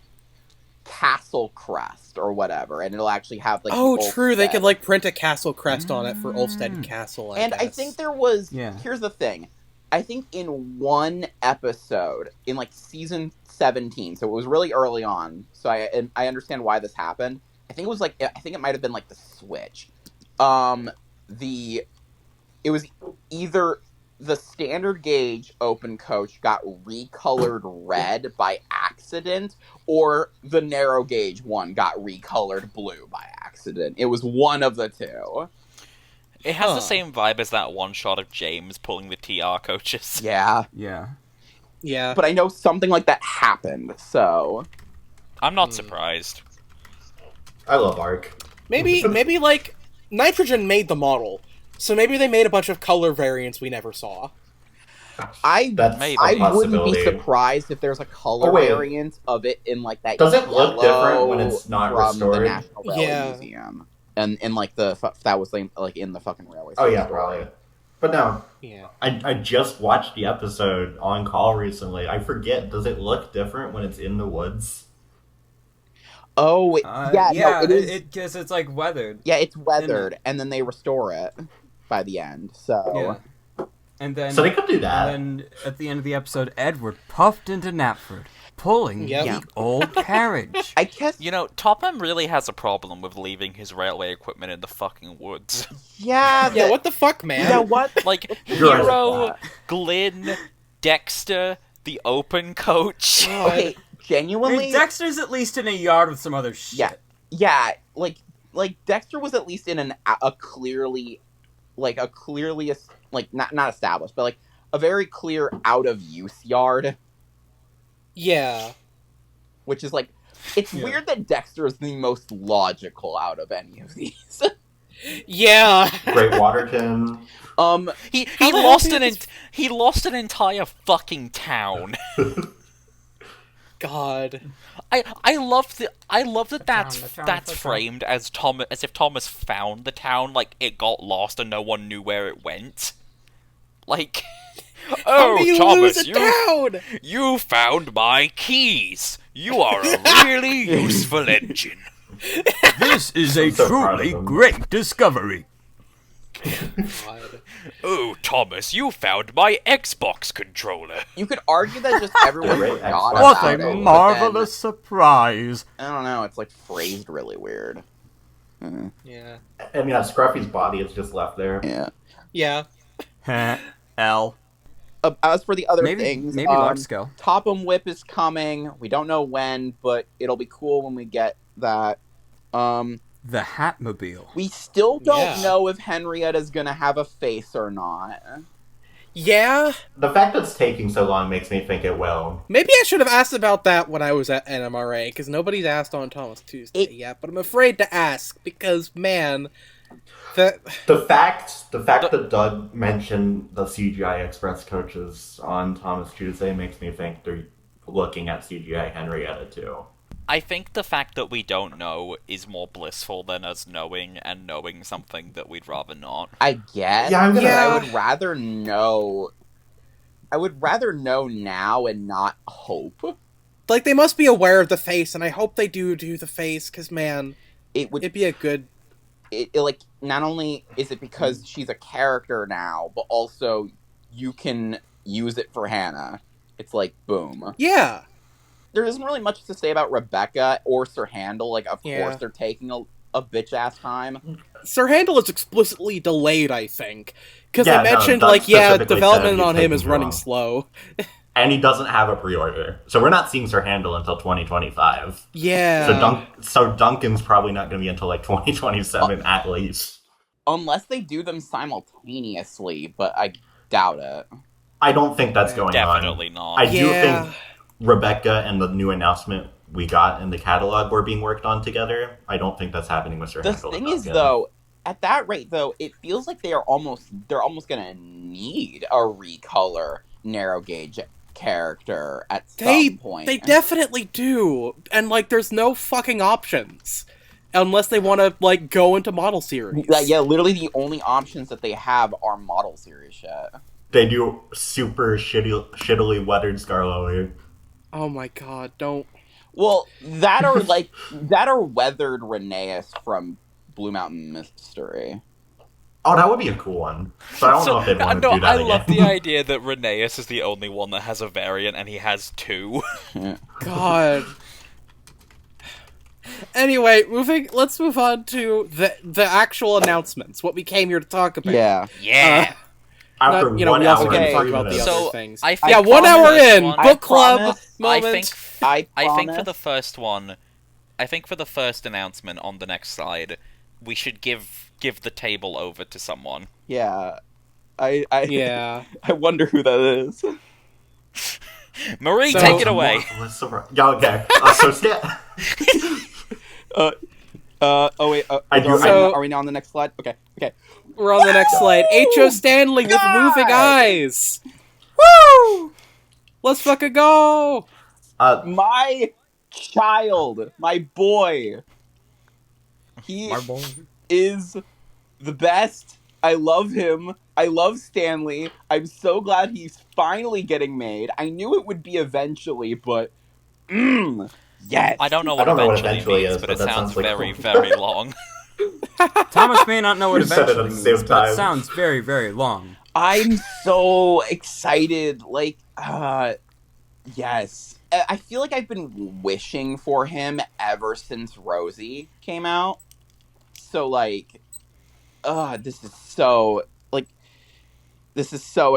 Castle Crest or whatever, and it'll actually have like. Oh, the true. They Ulstead. could like print a castle crest on it for Ulstead Castle. And I guess. think there was. Yeah. Here's the thing. I think in one episode in like season 17, so it was really early on. So I understand why this happened. I think it was like I think it might have been like the Switch. It was either the standard gauge open coach got recolored red by accident, or the narrow gauge one got recolored blue by accident. It was one of the two. it has the same vibe as that one shot of James pulling the TR coaches. Yeah, Yeah. Yeah. but I know something like that happened, so I'm not surprised. I love Ark. Maybe like Nitrogen made the model, so maybe they made a bunch of color variants we never saw. That's Maybe. a I wouldn't be possibility. surprised if there's a color Oh, wait. variant of it in like that. Does it look yellow different when it's not from the restored? National Railway Yeah. Museum, and like that was like in the fucking railway. Oh yeah, story. probably. But no, Yeah. I just watched the episode on call recently. I forget, does it look different when it's in the woods? Oh yeah, no, it is. Because it's like weathered. Yeah, it's weathered, and then they restore it by the end. So Yeah. And then, So they could do that. and then at the end of the episode, Edward puffed into Knapford, pulling Yep. the old carriage. I guess You know, Topham really has a problem with leaving his railway equipment in the fucking woods. yeah, Yeah, what the fuck, man? You know what? Like, You're right Hero, about Glynn, Dexter, the open coach. Okay, I mean, genuinely, Dexter's at least in a yard with some other shit. yeah, like Dexter was at least in a clearly like not established, but like a very clear out of use yard, Yeah. which is like it's Yeah. weird that Dexter is the most logical out of any of these. Yeah. Great Waterton. He How the hell lost did an this- he lost an entire fucking town. God. I love that the town, that's the town. framed as as if Thomas found the town, like it got lost and no one knew where it went. Like, How do you lose Thomas, a town? you found my keys. You are a really useful engine. This is a I'm so proud of truly him. great discovery. God. Oh, Thomas, you found my Xbox controller. You could argue that just everyone Great forgot Xbox. about What it. a but marvelous surprise. then, I don't know. It's like phrased really weird. Yeah. I mean, Scruffy's body is just left there. Yeah. Yeah. L. As for the other Maybe things, large scale. Topham Whip is coming. We don't know when, but it'll be cool when we get that. The Hatmobile. We still don't Yeah. know if Henrietta's gonna have a face or not. Yeah. The fact that it's taking so long makes me think it will. Maybe I should have asked about that when I was at NMRA, because nobody's asked on Thomas Tuesday yet, but I'm afraid to ask, because, man, that... The fact that Doug mentioned the CGI Express coaches on Thomas Tuesday makes me think they're looking at CGI Henrietta too. I think the fact that we don't know is more blissful than us knowing and knowing something that we'd rather not. I guess. Yeah, I'm gonna- but I Yeah. would rather know. I would rather know now and not hope. Like, they must be aware of the face, and I hope they do the face, because, man, It would. it'd be a good... It like not only is it because she's a character now, but also you can use it for Hannah. It's like boom. Yeah. there isn't really much to say about Rebecca or Sir Handel. Like, of Yeah. course, they're taking a bitch ass time. Sir Handel is explicitly delayed, I think. Because Yeah, I no, mentioned, Doug like, specifically development said on he's him is taking running long. slow. And he doesn't have a pre-order. So we're not seeing Sir Handel until 2025. Yeah. So Duncan's probably not going to be until like 2027 at least. Unless they do them simultaneously, but I doubt it. I don't think that's going Definitely on. not. I do Yeah. think Rebecca and the new announcement we got in the catalog were being worked on together. I don't think that's happening with Sir The Handel. thing and is, Duncan. though, at that rate, though, it feels like they're almost gonna need a recolor narrow gauge character at some point. They definitely do. And, like, there's no fucking options. Unless they want to, like, go into model series. Yeah, literally the only options that they have are model series shit. They do super shittily weathered Scarlet. Oh my god, don't... Well, that or weathered Rheneas from Blue Mountain Mystery. Oh, that would be a cool one. But I don't know if they'd want to do that I again. love the idea that Rheneas is the only one that has a variant, and he has two. God. Anyway, let's move on to the actual announcements, what we came here to talk about. Yeah. Yeah. After we 1 also hour get and to talk 3 about the minutes. other So, things. I Yeah, think 1 hour for the in, first book club promise- moment. I think for promise- the first one, I think for the first announcement on the next slide, we should give the table over to someone. Yeah. I Yeah. I wonder who that is. Marie, So- take it away. Yeah, okay. So Oh wait, are we now on the next slide? Okay. We're on the next slide. H.O. Stanley with God! moving eyes. Woo! Let's fucking go! My child, my boy. He is the best. I love him. I love Stanley. I'm so glad he's finally getting made. I knew it would be eventually, but yes. I don't know what eventually means, but it that sounds sounds like very, cool. very long. Thomas may not know what We said it at eventually the same means, but it time. sounds very, very long. I'm so excited. Like, yes. I feel like I've been wishing for him ever since Rosie came out. So, like, this is so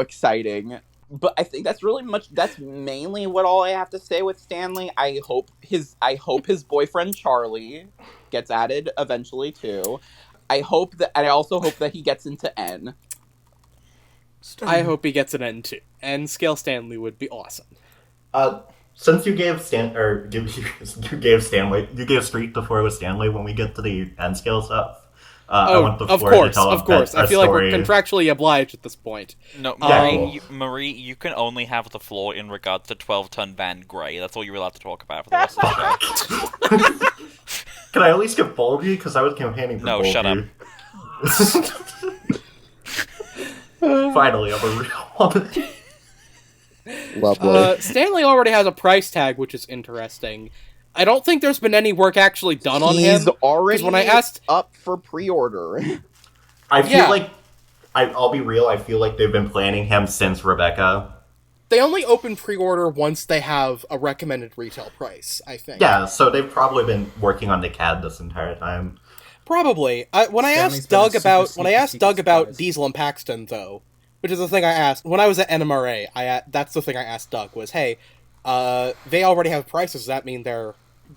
exciting. But I think that's mainly what all I have to say with Stanley. I hope his boyfriend Charlie gets added eventually too. I also hope that he gets into N. I hope he gets an N too. And Scale Stanley would be awesome. Since you gave you gave Street the floor with Stanley when we get to the N scale stuff. I want the of floor to course, tell of course. I feel like we're contractually obliged at this point. No, Yeah. Marie, you can only have the floor in regards to 12-ton Van Grey. That's all you're allowed to talk about for the rest of the show. Can I at least get Bulgy? Because I was campaigning for No, Bulgy. shut up. Finally, I'm a real one. Lovely. Stanley already has a price tag, which is interesting. I don't think there's been any work actually done on him. He's already when I asked- up for pre-order. I feel Yeah. like I'll be real. I feel like they've been planning him since Rebecca. They only open pre-order once they have a recommended retail price, I think. Yeah, so they've probably been working on the CAD this entire time. Probably. When I Stanley's asked been a Doug super about secret Diesel and Paxton, though, which is the thing I asked when I was at NMRA, that's the thing I asked Doug was, hey, they already have prices. Does that mean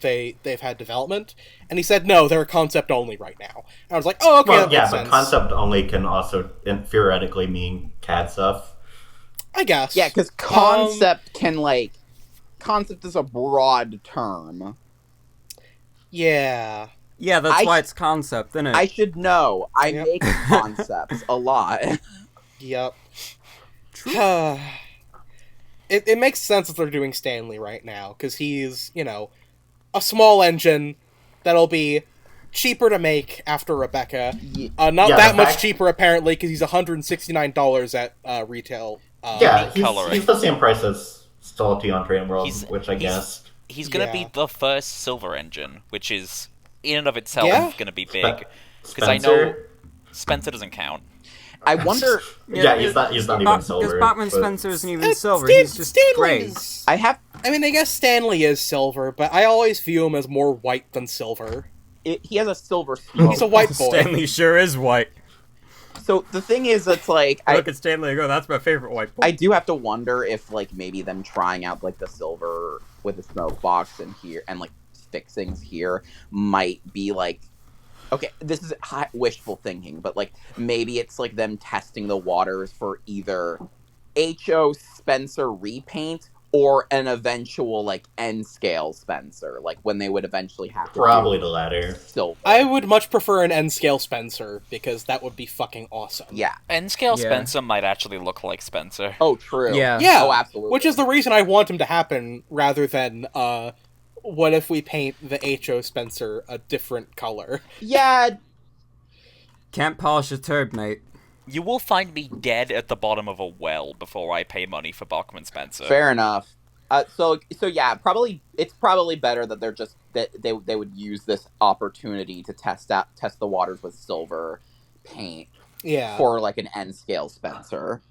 they've had development? And he said no, they're concept only right now. And I was like, oh, okay, Well, that yeah, makes but sense. concept only can also theoretically mean CAD stuff. I guess. Yeah, because concept concept is a broad term. Yeah. Yeah, that's why it's concept, isn't it? I should know. I Yep. make concepts a lot. Yep. It makes sense that they're doing Stanley right now, because he's, a small engine that'll be cheaper to make after Rebecca. Not Yeah, that the much fact- cheaper, apparently, because he's $169 at retail. Yeah, coloring. he's the same price as Salty on Train World, which I guess. He's gonna be Yeah. the first silver engine, which is in and of itself Yeah? gonna be big. Spe- Because I know Spencer? Spencer doesn't count. I wonder. Yeah, he's not even silver. Because Bachmann but- Spencer isn't even silver. He's just gray. I have I mean, I guess Stanley is silver, but I always view him as more white than silver. He has a silver smoke. He's a white boy. Stanley sure is white. So the thing is, it's like I look at Stanley and go, "That's my favorite white boy." I do have to wonder if like maybe them trying out like the silver with the smoke box in here and like fixings here might be like, okay, this is wishful thinking, but like maybe it's like them testing the waters for either HO Spencer repaint or an eventual like N scale Spencer, like when they would eventually have to Probably the latter. silver. I would much prefer an N-scale Spencer, because that would be fucking awesome. Yeah. N-scale Yeah. Spencer might actually look like Spencer. Oh, true. Yeah. Yeah, Oh, absolutely. which is the reason I want him to happen, rather than, what if we paint the H.O. Spencer a different color? Yeah. Can't polish a turd, mate. You will find me dead at the bottom of a well before I pay money for Bachmann Spencer. Fair enough. So yeah, it's probably better that they're just that they would use this opportunity to test the waters with silver paint Yeah. for like an N scale Spencer.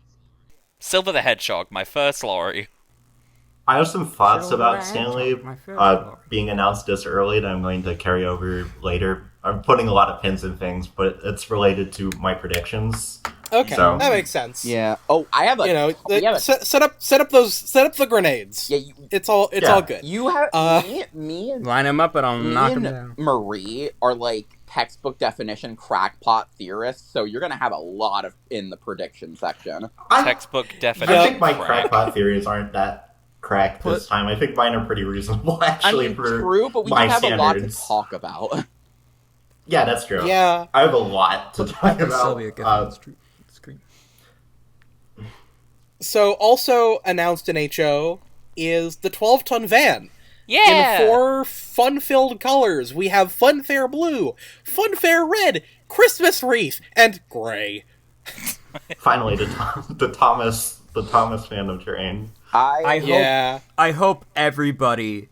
Silver the Hedgehog, my first lorry. I have some thoughts Silver about and Stanley my favorite color. being announced this early that I'm going to carry over later. I'm putting a lot of pins in things, but it's related to my predictions. Okay, So- that makes sense. Yeah. Oh, I have a. You know, we have a- set up the grenades. yeah. It's all Yeah. good. You have Uh, me and Line him up and I'll me knock him and down. Marie are like textbook definition crackpot theorists, so you're gonna have a lot of in the prediction section. Textbook I definition. think my crack. crackpot theories aren't that cracked this time. I think mine are pretty reasonable, actually, I mean, for true, but we my have a lot to standards. talk about. Yeah, that's true. Yeah. I have a lot to talk about. Sylvia, get on the screen. So, also announced in HO is the 12-ton van. Yeah! In 4 fun-filled colors. We have Funfair Blue, Funfair Red, Christmas Wreath, and Gray. Finally, the Thomas fan of terrain. I hope everybody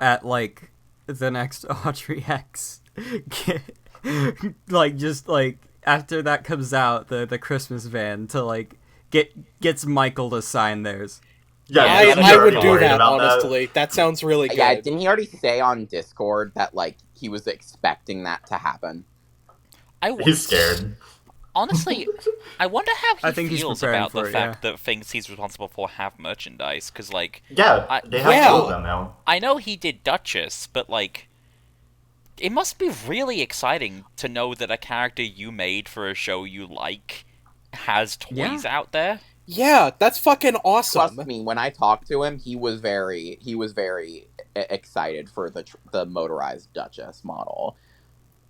at like the next Audrey X just after that comes out, the Christmas van to like gets Michael to sign theirs. Yeah, I I'm would already do worried that, about honestly. That sounds really good. Yeah, didn't he already say on Discord that like he was expecting that to happen? He's scared. Honestly, I wonder how I he think he's feels preparing about the for it, fact that things he's responsible for have merchandise, because, like, Yeah, they have two of them now. I know he did Duchess, but, like, it must be really exciting to know that a character you made for a show you like has toys out there. Yeah, that's fucking awesome. Trust me, when I talked to him, he was very excited for the motorized Duchess model.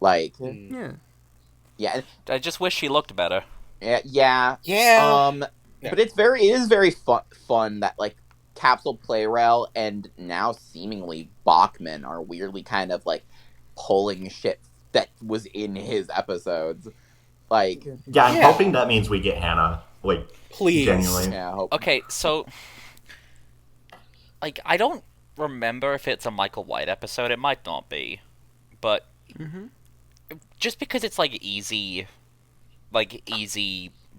Like, Yeah. I just wish he looked better. Yeah. Yeah. But it is very fun that like Capsule Playrail and now seemingly Bachmann are weirdly kind of like pulling shit that was in his episodes. Like, Yeah, I'm hoping that means we get Hannah. Like, Please. genuinely. yeah, I hope. Okay, so, like, I don't remember if it's a Michael White episode. It might not be, but just because it's like easy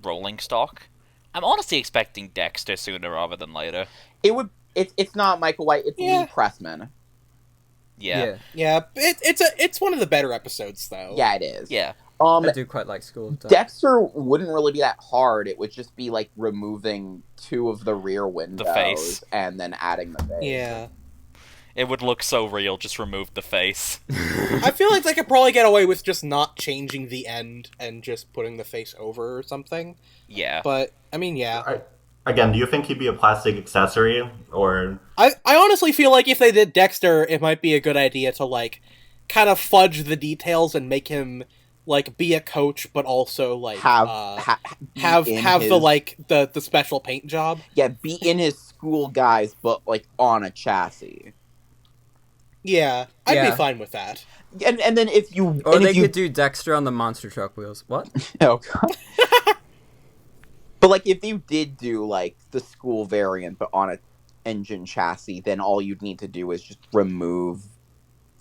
rolling stock, I'm honestly expecting Dexter sooner rather than later. It's not Michael White. It's Lee Pressman. Yeah. Yeah, it's one of the better episodes, though. Yeah, it is. Yeah. I do quite like School of Thought. Dexter wouldn't really be that hard. It would just be like removing 2 of the rear windows face. and then adding the face. Yeah. It would look so real, just remove the face. I feel like they could probably get away with just not changing the end and just putting the face over or something. Yeah. But, I mean, yeah. Again, do you think he'd be a plastic accessory, or... I honestly feel like if they did Dexter, it might be a good idea to, like, kind of fudge the details and make him, like, be a coach, but also, like, have the special paint job. Yeah, be in his school guise, but, like, on a chassis. Yeah, I'd Yeah. be fine with that. And then if you... Or and they if you, could do Dexter on the monster truck wheels. What? Oh, God. But, like, if you did do, like, the school variant, but on a engine chassis, then all you'd need to do is just remove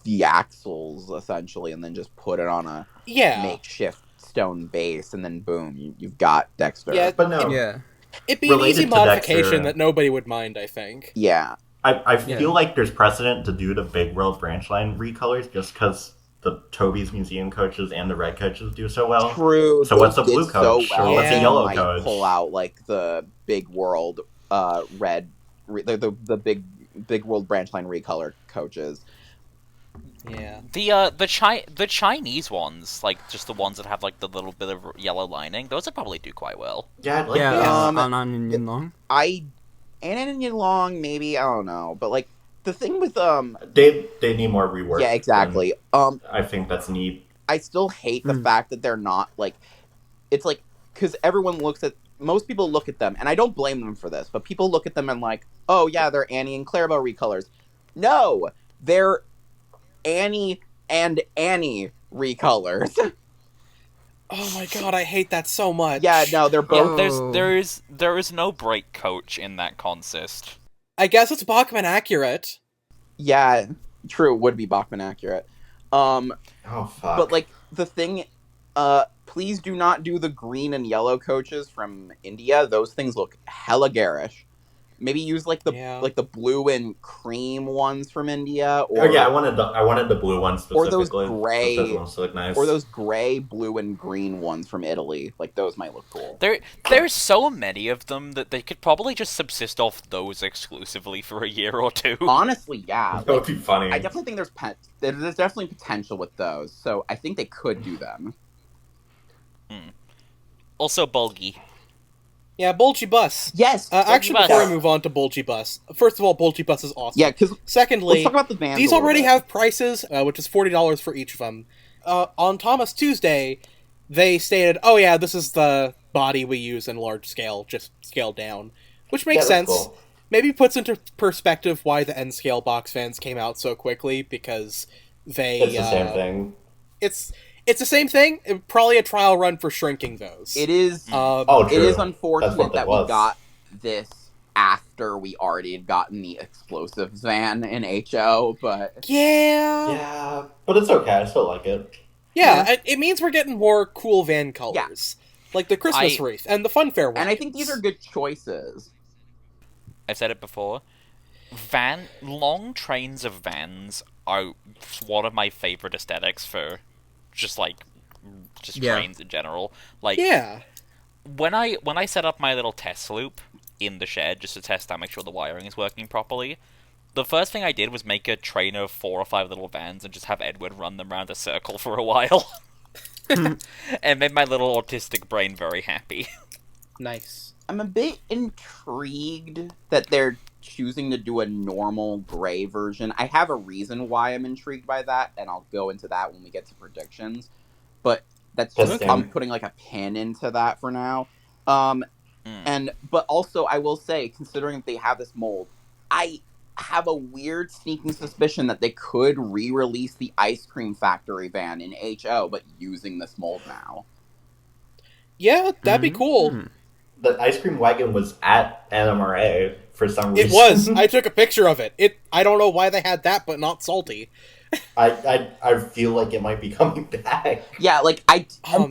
the axles, essentially, and then just put it on a makeshift stone base, and then boom, you've got Dexter. Yeah, But no. Yeah. It'd be an Related easy to modification Dexter. that nobody would mind, I think. Yeah. I feel like there's precedent to do the Big World branch line recolors just because the Toby's Museum coaches and the red coaches do so well. True. So what's a those blue did coach so well, or what's a Yeah. yellow might coach? pull out like the Big World red, the big World branch line recolor coaches. Yeah. The Chinese ones, like just the ones that have like the little bit of yellow lining, those would probably do quite well. Yeah, I'd like Yeah, that. Anan and Yinlong. And Long, maybe, I don't know, but like the thing with They need more rework. yeah, exactly. I think that's neat. I still hate the fact that they're not like, it's like, because most people look at them, and I don't blame them for this, but people look at them and like, oh yeah, they're Annie and Clarabelle recolors. No, they're Annie and Annie recolors. Oh my god, I hate that so much. Yeah, no, they're both. Yeah, there is no break coach in that consist. I guess it's Bachmann accurate. Yeah, true, would be Bachmann accurate. Oh fuck. But like the thing, please do not do the green and yellow coaches from India. Those things look hella garish. Maybe use like the blue and cream ones from India, or I wanted the blue ones specifically. or those gray, those ones look nice. or those gray, blue, and green ones from Italy. Like those might look cool. There's so many of them that they could probably just subsist off those exclusively for a year or two. Honestly, yeah, That would be funny. I definitely think there's definitely potential with those. So I think they could do them. Also, bulgy. Yeah, Bulgy Bus. Yes. Actually, Bus. before I move on to Bulgy Bus, first of all, Bulgy Bus is awesome. Yeah, because Secondly, let's talk about the vans. these a little already bit. have prices, which is $40 for each of them. On Thomas Tuesday, they stated, "Oh yeah, this is the body we use in large scale, just scaled down," which makes Yeah, that's sense. cool. Maybe puts into perspective why the N scale box fans came out so quickly, because they It's the same thing. It's the same thing. Probably a trial run for shrinking those. It is. Oh, It is true. That's unfortunate what that was. we got this after we already had gotten the explosives van in HO, but Yeah. Yeah, but it's okay. I still like it. Yeah, it means we're getting more cool van colors. Like the Christmas wreath and the Funfair ones. and I think these are good choices. I've said it before. Long trains of vans are one of my favorite aesthetics for just trains in general. Like, Yeah. when I set up my little test loop in the shed just to test out, make sure the wiring is working properly, the first thing I did was make a train of 4 or 5 little vans and just have Edward run them around a circle for a while. And made my little autistic brain very happy. Nice. I'm a bit intrigued that they're choosing to do a normal gray version. I have a reason why I'm intrigued by that, and I'll go into that when we get to predictions. But that's just I'm putting like a pin into that for now. But also I will say, considering that they have this mold, I have a weird sneaking suspicion that they could re-release the Ice Cream Factory van in HO, but using this mold now. Yeah, that'd be cool. The ice cream wagon was at NMRA for some reason. It was. I took a picture of it. I don't know why they had that, but not Salty. I feel like it might be coming back. Yeah, like and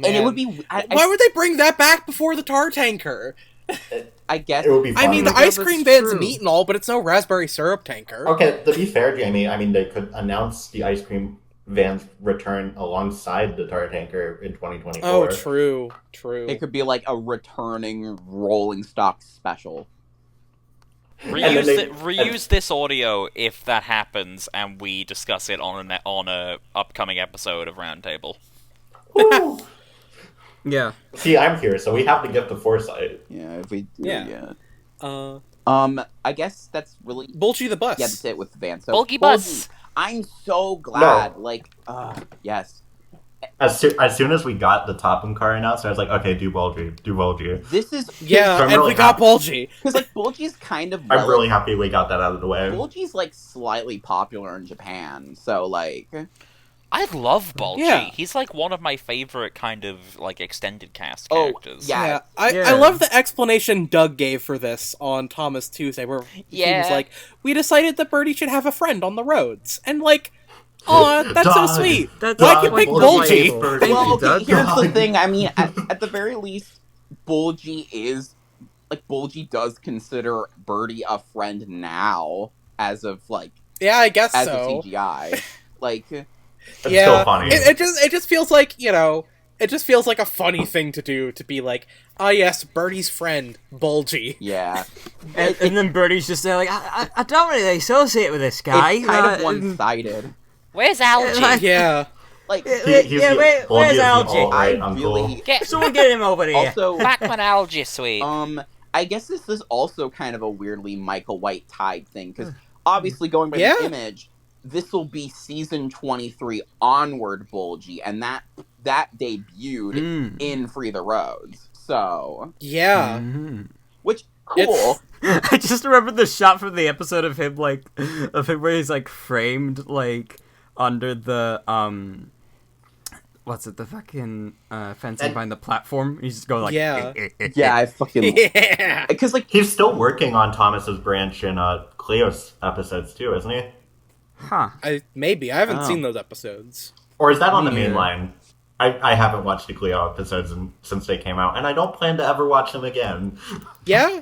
it would be. Why would they bring that back before the tar tanker? I guess It would be fun. I mean, the my God, ice cream that's van's true. neat and all, but it's no raspberry syrup tanker. Okay, to be fair, Jamie, I mean, they could announce the ice cream van's return alongside the tar tanker in 2024. Oh, true. it could be like a returning rolling stock special. Reuse this audio if that happens, and we discuss it on a upcoming episode of Roundtable. Woo! Yeah. See, I'm here, so we have to get the foresight. Yeah, if we. Yeah. I guess that's really. Bulgy the bus. Yeah, that's it with the van. So Bulgy bus. I'm so glad. No. Like, yes. As soon as we got the Topham car announced, I was like, okay, do Bulgy. This is. Yeah, So I'm and really we got happy. Bulgy. Because like Bulgy's kind of. I'm really happy we got that out of the way. Bulgy's like slightly popular in Japan, so like. I love Bulgy. Yeah. He's like one of my favorite kind of like extended cast characters. yeah. I love the explanation Doug gave for this on Thomas Tuesday, where he was like, "We decided that Birdie should have a friend on the roads," and like, oh, that's so Doug. sweet. That's Why can't pick Bulgy? Thank Well, you, okay, Doug. here's the thing. I mean, at the very least, Bulgy does consider Birdie a friend now. as of like Yeah, I guess as so. of CGI. Like, It's still funny. It just feels like, you know, it just feels like a funny thing to do, to be like, ah, yes, Birdie's friend, Bulgy. yeah, And then Birdie's just there like, I don't really associate with this guy. it's kind of one-sided. Where's Algie? Like- Yeah. Like, Where's Bulgy Algie? is the alt-right I uncle. really Someone get him over here. also Bachmann Algie sweet. I guess this is also kind of a weirdly Michael White tied thing, because obviously going by Yeah. the image, this will be season 23 onward Bulgy, and that debuted in Free the Roads. So, Yeah. which cool. I just remembered the shot from the episode of him where he's like framed like under the what's it, the fucking fencing behind the platform. He's just going like, Yeah. Yeah, I fucking Yeah. because like He's still working on Thomas's branch in Cleo's episodes too, isn't he? huh. Maybe. I haven't Oh. seen those episodes. Or is that on the Me main neither. line? I haven't watched the Cleo episodes since they came out, and I don't plan to ever watch them again. Yeah?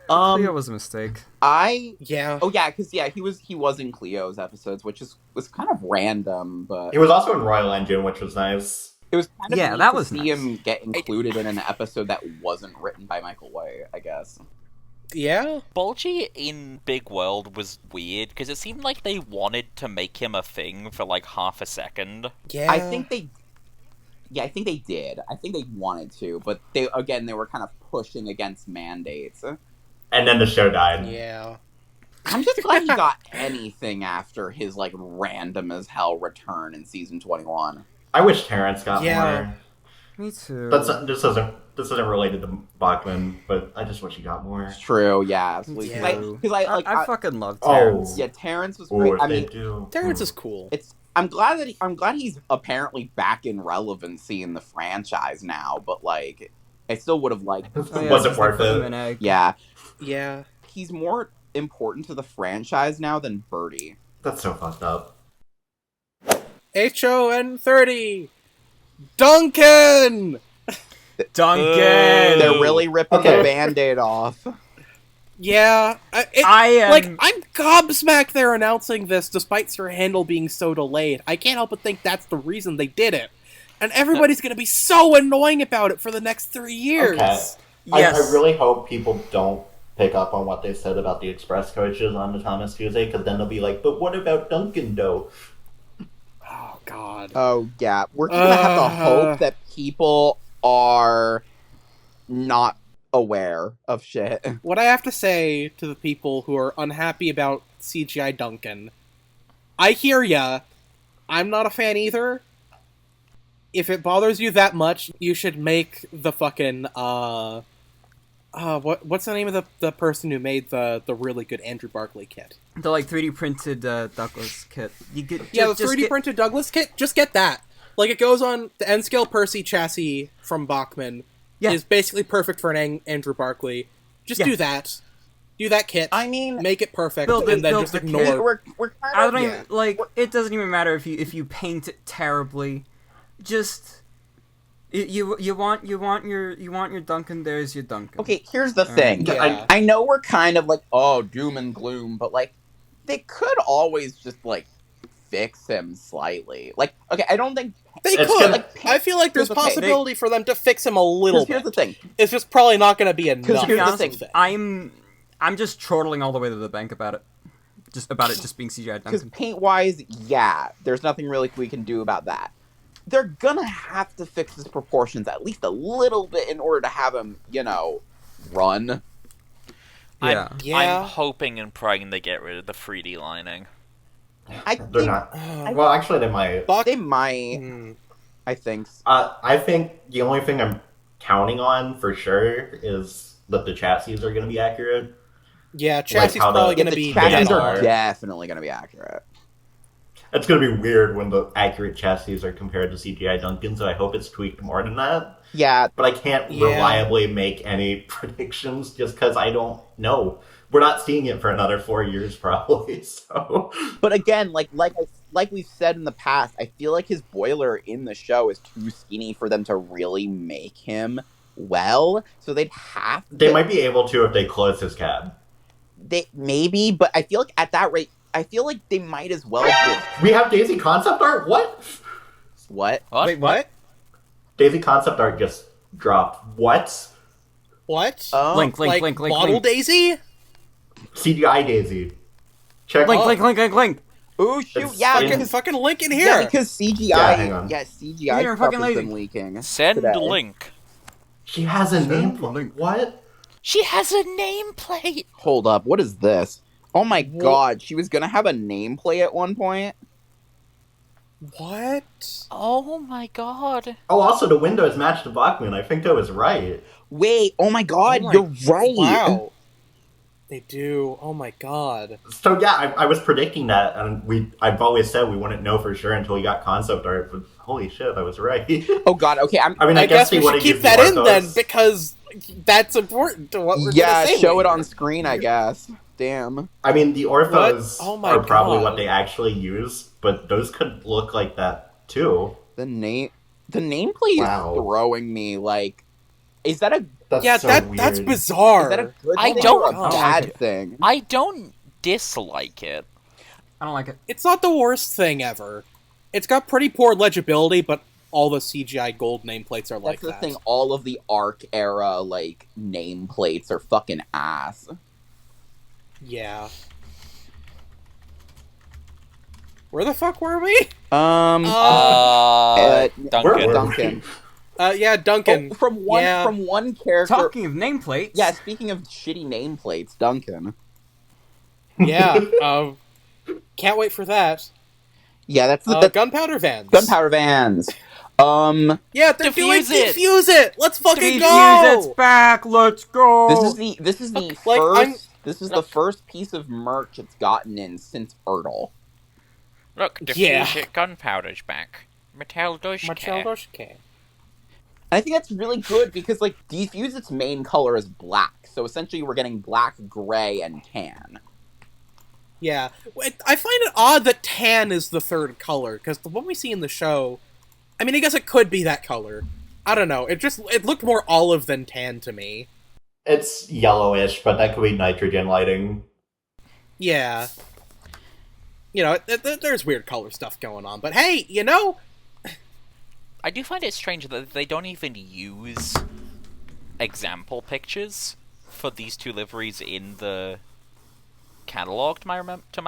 Cleo was a mistake. Yeah. oh yeah, because he was in Cleo's episodes, which was kind of random, but He was also in Royal Engine, which was nice. it was kind of Yeah, neat that to was see nice. him get included in an episode that wasn't written by Michael White, I guess. Yeah? Bulgy in Big World was weird, because it seemed like they wanted to make him a thing for like half a second. Yeah. I think they did. I think they wanted to, but they were kind of pushing against mandates. And then the show died. Yeah. I'm just glad he got anything after his like random as hell return in season 21. I wish Terrence got Yeah. more. Me too. This isn't related to Bachman, but I just wish he got more. It's true, yeah, absolutely. Yeah. Because I fucking love Oh. Terrence. yeah, Terrence was Or great. if I they mean, do. Terrence is cool. I'm glad he's apparently back in relevancy in the franchise now, but like I still would have liked Oh, yeah, Was it just worth put him it? in egg. yeah. Yeah. He's more important to the franchise now than Birdie. That's so fucked up. HOn30 Duncan! Duncan! They're really ripping Okay. the Band-Aid off. Yeah. I am... Like, I'm gobsmacked they're announcing this despite Sir Handel being so delayed. I can't help but think that's the reason they did it. And everybody's gonna be so annoying about it for the next 3 years. Okay. Yes. I really hope people don't pick up on what they said about the express coaches on the Thomas Tuesday, because then they'll be like, but what about Duncan, though? Oh, God. Oh yeah, we're gonna have to hope that people are not aware of shit. What I have to say to the people who are unhappy about CGI Duncan, I hear ya. I'm not a fan either. If it bothers you that much, you should make the fucking, what's the name of the person who made the really good Andrew Barkley kit? The like 3D printed Douglas kit. You get Yeah, the just 3D get- printed Douglas kit, just get that. Like, it goes on the N-Scale Percy chassis from Bachmann. Yeah. Is basically perfect for an Andrew Barkley. Just Yeah. do that. Do that kit. I mean, Make it perfect, Build and then build just the kit. ignore. we're kind I of don't even like. It doesn't even matter if you paint it terribly. Just you want your Duncan. There's your Duncan. okay. Here's the thing. Yeah. I know we're kind of like doom and gloom, but like they could always just like fix him slightly. Like okay, I don't think They It's could. gonna- like, I feel like there's here's the thing. possibility for them to fix him a little Here's the bit. thing. It's just probably not going to be enough. here's the that's thing. thing. I'm just chortling all the way to the bank about it. Just about it just being CGI Because Duncan. paint wise, yeah, there's nothing really we can do about that. They're gonna have to fix his proportions at least a little bit in order to have him, run. Yeah. Yeah. I'm hoping and praying they get rid of the 3D lining. I They're think not. Well, actually, they might. they might. Hmm. I think. I think the only thing I'm counting on for sure is that the chassis are going to be accurate. Yeah, chassis how the- probably going to the be chassis dead are on. definitely gonna be accurate. It's going to be weird when the accurate chassis are compared to CGI Duncan, so I hope it's tweaked more than that. Yeah, But I can't Yeah. reliably make any predictions just because I don't know. We're not seeing it for another 4 years, probably. So, but again, like we've said in the past, I feel like his boiler in the show is too skinny for them to really make him well. So they'd have to. they might be able to if they close his cab. maybe, but I feel like at that rate, I feel like they might as well just... We have Daisy concept art? What? What? Wait, what? Daisy concept art just dropped. What? What? Link, like model link. Daisy? CGI Daisy. Check. Link. Ooh, shoot, It's yeah, in- because... Fucking link in here. Yeah, because CGI... Yeah, hang on. CGI You're stuff fucking has lazy. been leaking. Send today. link. She has a name. What? She has a nameplate. Hold up, what is this? Oh my god, she was gonna have a nameplate at one point? What? Oh my god. Oh, also the windows match the Bachmann. I think that was right. Wait, oh my god, Oh my- you're right! Wow. They do. Oh my god. So yeah, I was predicting that, and I've always said we wouldn't know for sure until we got concept art. But holy shit, I was right. Oh god, okay, I mean, I guess we they should would've keep used that in then, orthos. because that's important to what we're yeah, gonna say show it later. on screen, I guess. Damn. I mean, the orthos What? Oh my are probably God. what they actually use, but those could look like that too. The nameplate Wow. is throwing me, like... Is that a That's so weird. that's bizarre. Is that a good I thing don't- or a I don't bad like it. thing? I don't dislike it. I don't like it. It's not the worst thing ever. It's got pretty poor legibility, but all the CGI gold nameplates are like That's the that. thing, all of the ARC era, like, nameplates are fucking ass. Yeah. Where the fuck were we? Duncan. Where- Duncan. Yeah, Duncan. Oh, from one character. Talking of nameplates. Yeah, speaking of shitty nameplates, Duncan. Yeah. Can't wait for that. Yeah, that's the Gunpowder Vans. Gunpowder Vans. Yeah, they're doing Defuse it. Defuse it. Let's fucking Defuse go. it's back. Let's go. This is the Like, I'm- first. This is the first piece of merch it's gotten in since Ertl. Look, diffuse Yeah. it, gunpowder's back. Mattel does care. Machaldoshke. I think that's really good because, like, Defuse its main color is black, so essentially we're getting black, gray, and tan. Yeah. I find it odd that tan is the third color, because the one we see in the show, I mean, I guess it could be that color. I don't know. It looked more olive than tan to me. It's yellowish, but that could be nitrogen lighting. Yeah. You know, there's weird color stuff going on, but hey, you know, I do find it strange that they don't even use example pictures for these two liveries in the catalog to my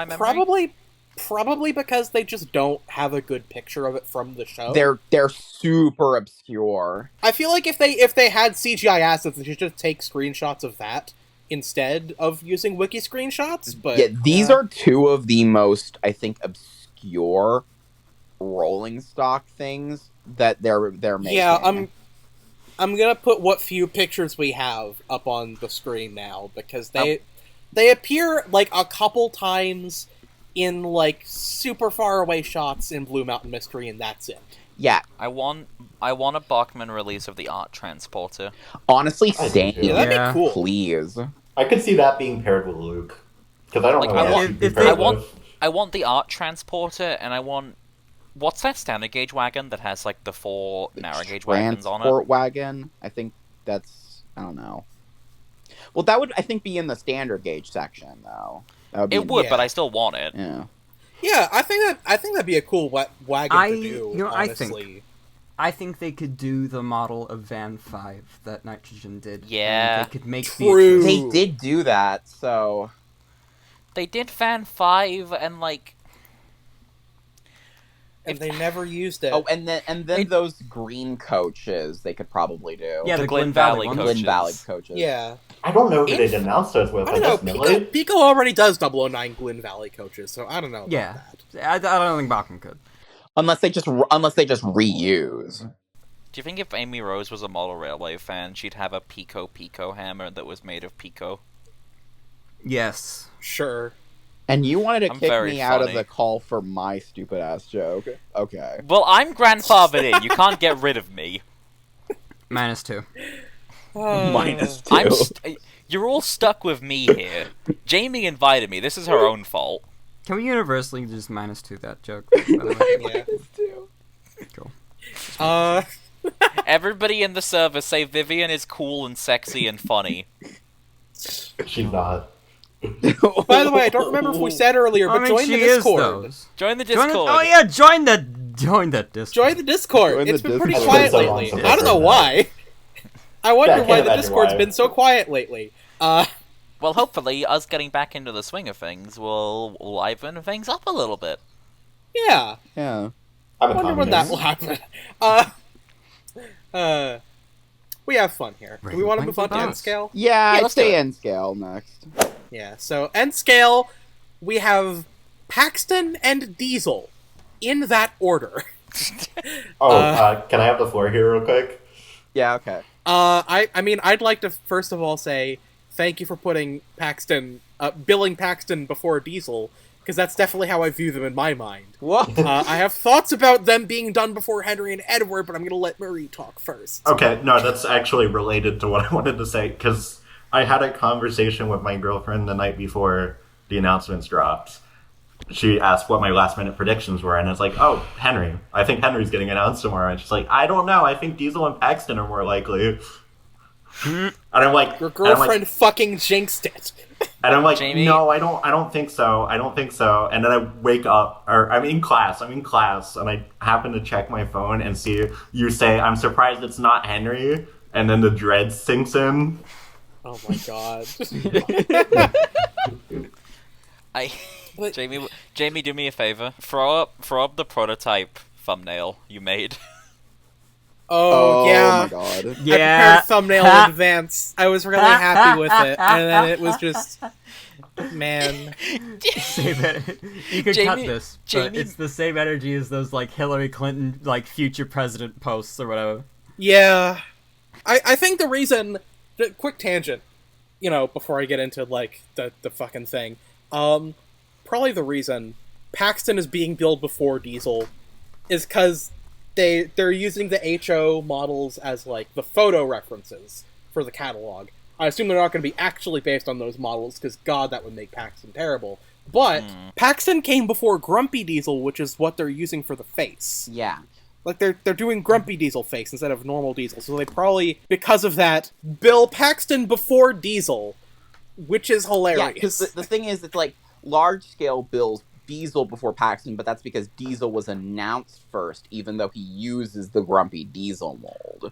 memory. probably because they just don't have a good picture of it from the show. They're super obscure. I feel like if they had CGI assets, they should just take screenshots of that instead of using wiki screenshots. But Yeah, these are two of the most, I think, obscure rolling stock things that they're making. yeah. I'm gonna put what few pictures we have up on the screen now because they appear like a couple times in like super far away shots in Blue Mountain Mystery, and that's it. Yeah, I want a Bachmann release of the art transporter. honestly, I same. do. Yeah, that'd Yeah. be cool. Please. I could see that being paired with Luke. Because I don't Like, know I what want- else you'd be if paired they- I want with. I want the art transporter, and I want what's that standard gauge wagon that has like the 4 narrow gauge wagons on it? Transport wagon. I think that's, I don't know. Well, that would, I think, be in the standard gauge section, though. That would be It would, Yeah. but I still want it. Yeah. Yeah, I think that'd be a cool wagon I- to do. you know, I think- honestly. I think they could do the model of Van 5 that Nitrogen did. and Yeah. they could make True. They did do that, so... They did Fan 5, and like and they never used it. Oh, and then those green coaches they could probably do. Yeah, The the Glen Glen Valley Valley one. coaches. Glen Valley coaches. yeah. I don't know who If- they'd announced those with. I I don't know. guess Millie? Pico already does 009 Glen Valley coaches, so I don't know about Yeah. that. I don't think Bachmann could. Unless they just reuse. do you think if Amy Rose was a model railway fan, she'd have a Pico hammer that was made of Pico? Yes. Sure. And you wanted to I'm kick very me out of funny. the call for my stupid ass joke. Okay. Well, I'm grandfathered in. You can't get rid of me. -2. Minus 2. You're all stuck with me here. Jamie invited me. This is her own fault. Can we universally just -2 that joke? by the way? Yeah. Minus 2. Cool. Everybody in the server say Vivian is cool and sexy and funny. She's not. By the way, I don't remember if we said earlier, but join the Discord. Join the Discord. Oh yeah, join the Discord. Join the Discord. Join the It's been pretty Discord. quiet It's been so long lately. since I don't know I've heard why. I wonder Yeah, I why can't the imagine Discord's why. been so quiet lately. Well, hopefully, us getting back into the swing of things will liven things up a little bit. Yeah. Yeah. I'm I a wonder when that communist. will happen. We have fun here. Do we want to move on to Boss. N scale? Yeah, I'd let's do say it. N scale next. Yeah, so N scale, we have Paxton and Diesel in that order. Can I have the floor here real quick? Yeah, okay. I mean, I'd like to first of all say thank you for putting Paxton, billing Paxton before Diesel, because that's definitely how I view them in my mind. What? I have thoughts about them being done before Henry and Edward, but I'm gonna let Marie talk first. Okay, no, that's actually related to what I wanted to say, because I had a conversation with my girlfriend the night before the announcements dropped. She asked what my last-minute predictions were, and I was like, oh, Henry. I think Henry's getting announced tomorrow. And she's like, I don't know. I think Diesel and Paxton are more likely. And I'm like... Your girlfriend fucking jinxed it. And I'm like, Jamie? no, I don't think so. I don't think so. And then I wake up, or I'm in class, and I happen to check my phone and see you say, I'm surprised it's not Henry, and then the dread sinks in. Oh my god. But- Jamie, do me a favor. Throw up the prototype thumbnail you made. Oh, yeah. my god. I prepared a thumbnail in advance. I was really happy with it, and then it was just... Man. Same you could cut Jamie- this, but Jamie- it's the same energy as those like Hillary Clinton like future president posts or whatever. Yeah. I think the reason... Quick tangent, before I get into, like, the fucking thing. Probably the reason Paxton is being billed before Diesel is because they're using the HO models as, like, the photo references for the catalog. I assume they're not going to be actually based on those models, because, God, that would make Paxton terrible. But Paxton came before Grumpy Diesel, which is what they're using for the face. Yeah. Like, they're doing Grumpy Diesel face instead of normal Diesel, so they probably, because of that, bill Paxton before Diesel, which is hilarious. Yeah, because the thing is, it's like large-scale bills Diesel before Paxton, but that's because Diesel was announced first, even though he uses the Grumpy Diesel mold.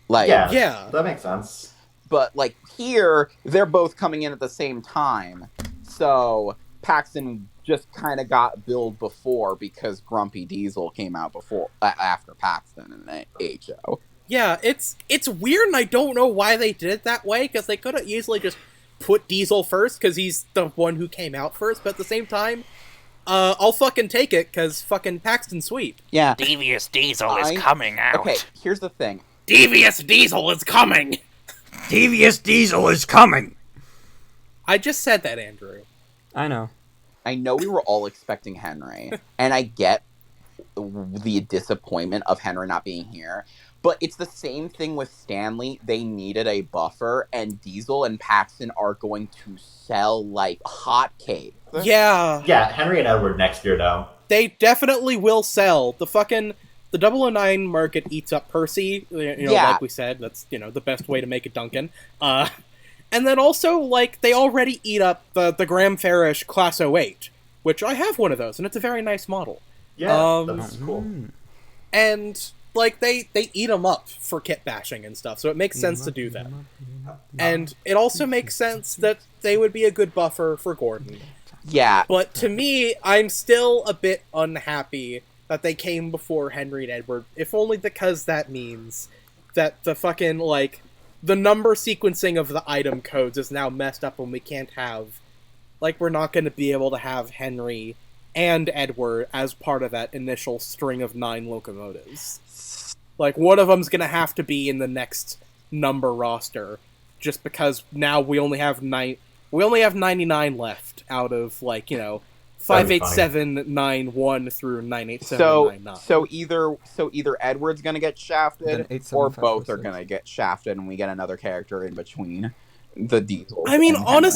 Like, Yeah. That makes sense. But, like, here, they're both coming in at the same time, so Paxton just kind of got billed before because Grumpy Diesel came out after Paxton and HO. Yeah, it's weird, and I don't know why they did it that way, because they could have easily just put Diesel first, because he's the one who came out first, but at the same time, I'll fucking take it, because fucking Paxton's sweet. Yeah. Devious Diesel is coming out. Okay, here's the thing. Devious Diesel is coming! Devious Diesel is coming. I just said that, Andrew. I know. I know we were all expecting Henry, and I get the disappointment of Henry not being here, but it's the same thing with Stanley. They needed a buffer, and Diesel and Paxton are going to sell like hotcakes. Yeah. Yeah, Henry and Edward next year, though. They definitely will sell. The 009 market eats up Percy, Yeah. like we said, that's, the best way to make a Duncan. And then also, like, they already eat up the Graham Farish Class 08, which I have one of those, and it's a very nice model. Yeah, that's cool. And, like, they eat them up for kit bashing and stuff, so it makes sense to do that. And it also makes sense that they would be a good buffer for Gordon. Yeah. But to me, I'm still a bit unhappy that they came before Henry and Edward, if only because that means that the fucking, like, the number sequencing of the item codes is now messed up, and we can't have, like, we're not going to be able to have Henry and Edward as part of that initial string of 9 locomotives. Like, one of them's going to have to be in the next number roster, just because now we only have 99 left out of, like, 58791 through 98799. So either Edward's gonna get shafted, Then or both are gonna get shafted, and we get another character in between the Diesel. I mean, and Henry.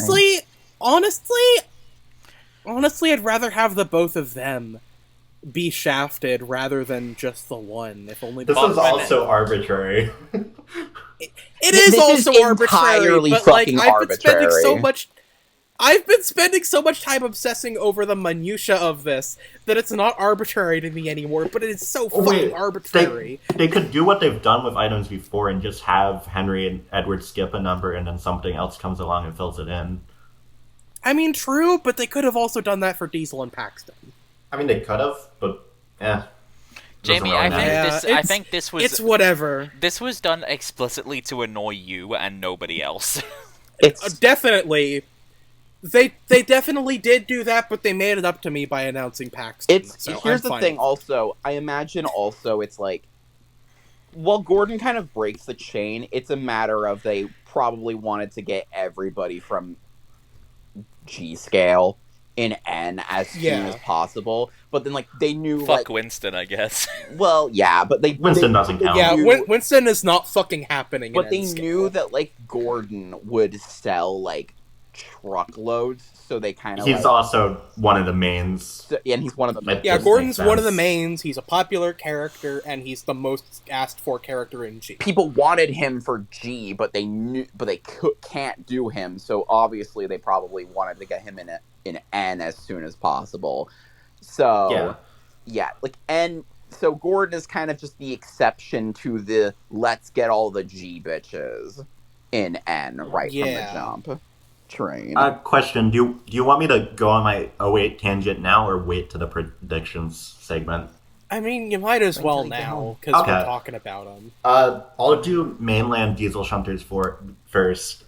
honestly, I'd rather have the both of them be shafted rather than just the one. If only This is also arbitrary. It is This also is arbitrary, entirely but like fucking I've been spending so arbitrary. much. I've been spending so much time obsessing over the minutia of this that it's not arbitrary to me anymore, but it is so fucking arbitrary. They could do what they've done with items before and just have Henry and Edward skip a number and then something else comes along and fills it in. I mean, true, but they could have also done that for Diesel and Paxton. I mean, they could have, but Jamie, really I think this was... It's whatever. This was done explicitly to annoy you and nobody else. It's Definitely. They definitely did do that, but they made it up to me by announcing Paxton. here's the thing. Also, I imagine also it's like, while Gordon kind of breaks the chain, it's a matter of they probably wanted to get everybody from G scale in N as soon as possible, but then like they knew Fuck Winston, I guess. Well, yeah, but Winston doesn't count. Yeah, Winston is not fucking happening. But they N-scale. knew that like Gordon would sell like truckloads, so they kind of. He's also one of the mains. And he's one of the. Yeah, Gordon's one of the mains. He's a popular character, and he's the most asked for character in G. People wanted him for G, but they can't do him. So obviously, they probably wanted to get him in N as soon as possible. So yeah, like N. So Gordon is kind of just the exception to the let's get all the G bitches in N from the jump train. Question: Do you want me to go on my 08 tangent now, or wait to the predictions segment? I mean, you might as well now because we're talking about them. I'll do mainland diesel shunters first.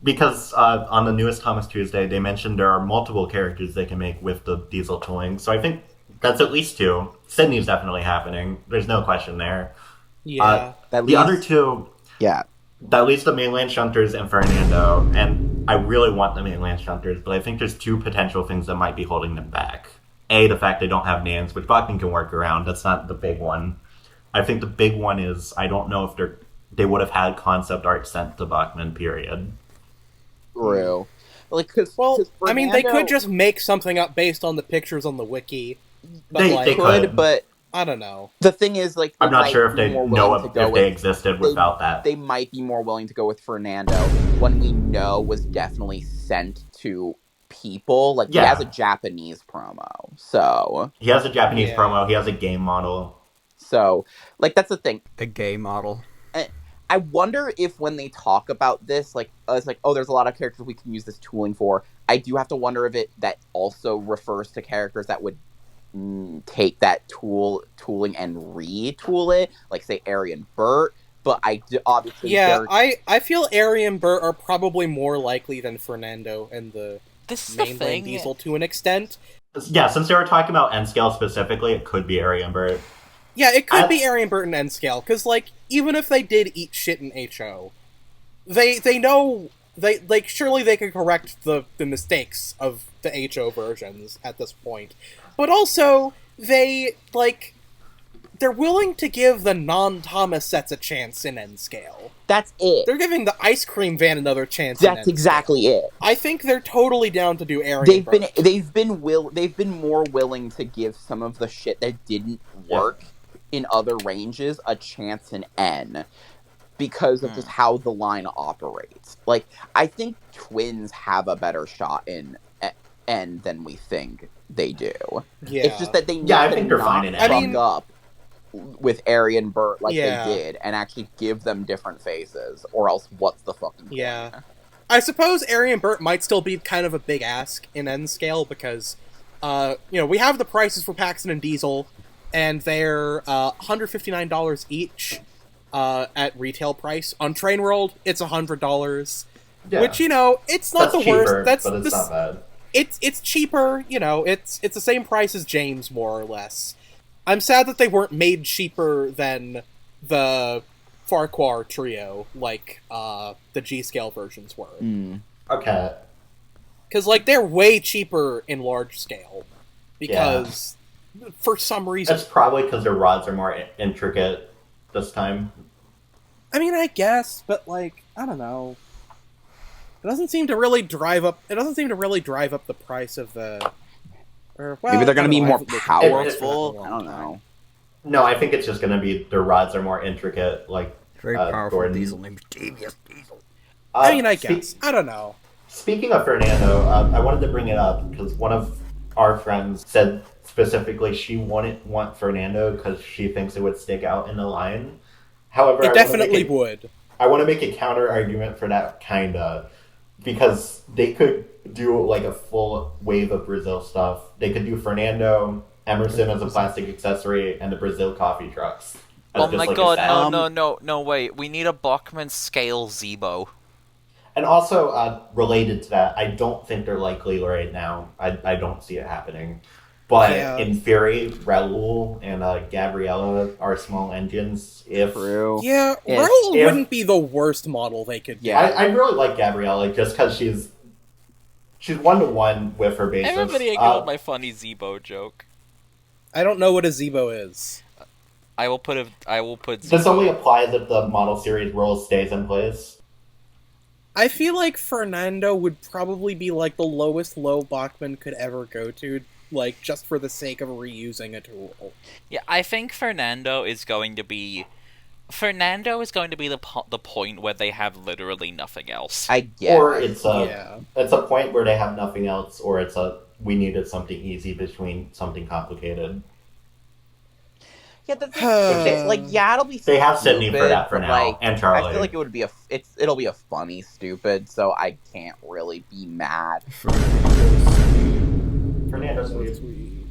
Because on the newest Thomas Tuesday, they mentioned there are multiple characters they can make with the diesel tooling. So I think that's at least 2. Sydney's definitely happening. There's no question there. Yeah. The other 2... Yeah. That leads to mainland shunters and Fernando. And I really want the mainland shunters, but I think there's 2 potential things that might be holding them back. A, the fact they don't have names, which Bachmann can work around. That's not the big one. I think the big one is I don't know if they would have had concept art sent to Bachmann, period. True. Like, I mean, they could just make something up based on the pictures on the wiki. But They could, but I don't know. The thing is, like, I'm not sure if they know if they existed without that. They might be more willing to go with Fernando. One we know was definitely sent to people. Like, he has a Japanese promo, so... He has a Japanese promo, he has a game model. So, like, that's the thing. The gay model. I wonder if when they talk about this, like, it's like, oh, there's a lot of characters we can use this tooling for. I do have to wonder if that also refers to characters that would take that tooling and retool it, like, say, Ari and Bert. But I obviously... Yeah, I feel Ari and Bert are probably more likely than Fernando and the mainland diesel to an extent. Yeah, since they were talking about N-Scale specifically, it could be Ari and Bert. Yeah, it could be Ari and Bert and N-Scale, because, like, even if they did eat shit in HO, they know... surely they could correct the mistakes of the HO versions at this point. But also, they're willing to give the non-Thomas sets a chance in N-Scale. That's it. They're giving the ice cream van another chance. That's exactly it. I think they're totally down to do Ari and Bert. They've been more willing to give some of the shit that didn't work in other ranges a chance in N. Because of just how the line operates. Like, I think twins have a better shot in N than we think they do. Yeah. It's just that they need I to think they're fine in N. up with Ari and Bert like they did, and actually give them different faces, or else what's the fucking point? Yeah. I suppose Ari and Bert might still be kind of a big ask in N-Scale, because, we have the prices for Paxton and Diesel, and they're $159 each. At retail price. On Train World, it's $100, which it's not the worst. But it's not bad. It's cheaper. It's the same price as James, more or less. I'm sad that they weren't made cheaper than the Farquhar trio, like the G scale versions were. Okay. Because they're way cheaper in large scale. Because for some reason, it's probably because their rods are more intricate this time. I mean, I guess, but I don't know. It doesn't seem to really drive up the price of the. Maybe they're going to be more powerful. I don't know. No, I think it's just going to be their rods are more intricate. Very powerful Gordon. diesel named Genius Diesel. I mean, I guess. I don't know. Speaking of Fernando, I wanted to bring it up because one of our friends said specifically she wouldn't want Fernando because she thinks it would stick out in the line. However, It definitely would. I want to make a counter argument for that, kinda, because they could do like a full wave of Brazil stuff. They could do Fernando, Emerson as a plastic accessory, and the Brazil coffee trucks. Oh my god, no, wait. We need a Bachmann scale Zebo. And also, related to that, I don't think they're likely right now. I don't see it happening. But in theory, Raul and Gabriella are small engines. True. Yeah, Raul wouldn't be the worst model they could do. Yeah. I really like Gabriella just because she's 1-to-1 with her basis. Everybody ignored my funny Zebo joke. I don't know what a Zebo is. I will put Zebo. This only applies if the model series rule stays in place. I feel like Fernando would probably be like the lowest low Bachmann could ever go to, like, just for the sake of reusing a tool. Yeah, I think Fernando is going to be the point where they have literally nothing else. I guess. Or it's a point where they have nothing else, or we needed something easy between something complicated. Yeah, that's it'll be. They have Sydney for that for now, and Charlie. I feel like it would be it'll be a funny stupid, so I can't really be mad. Fernando's sweet.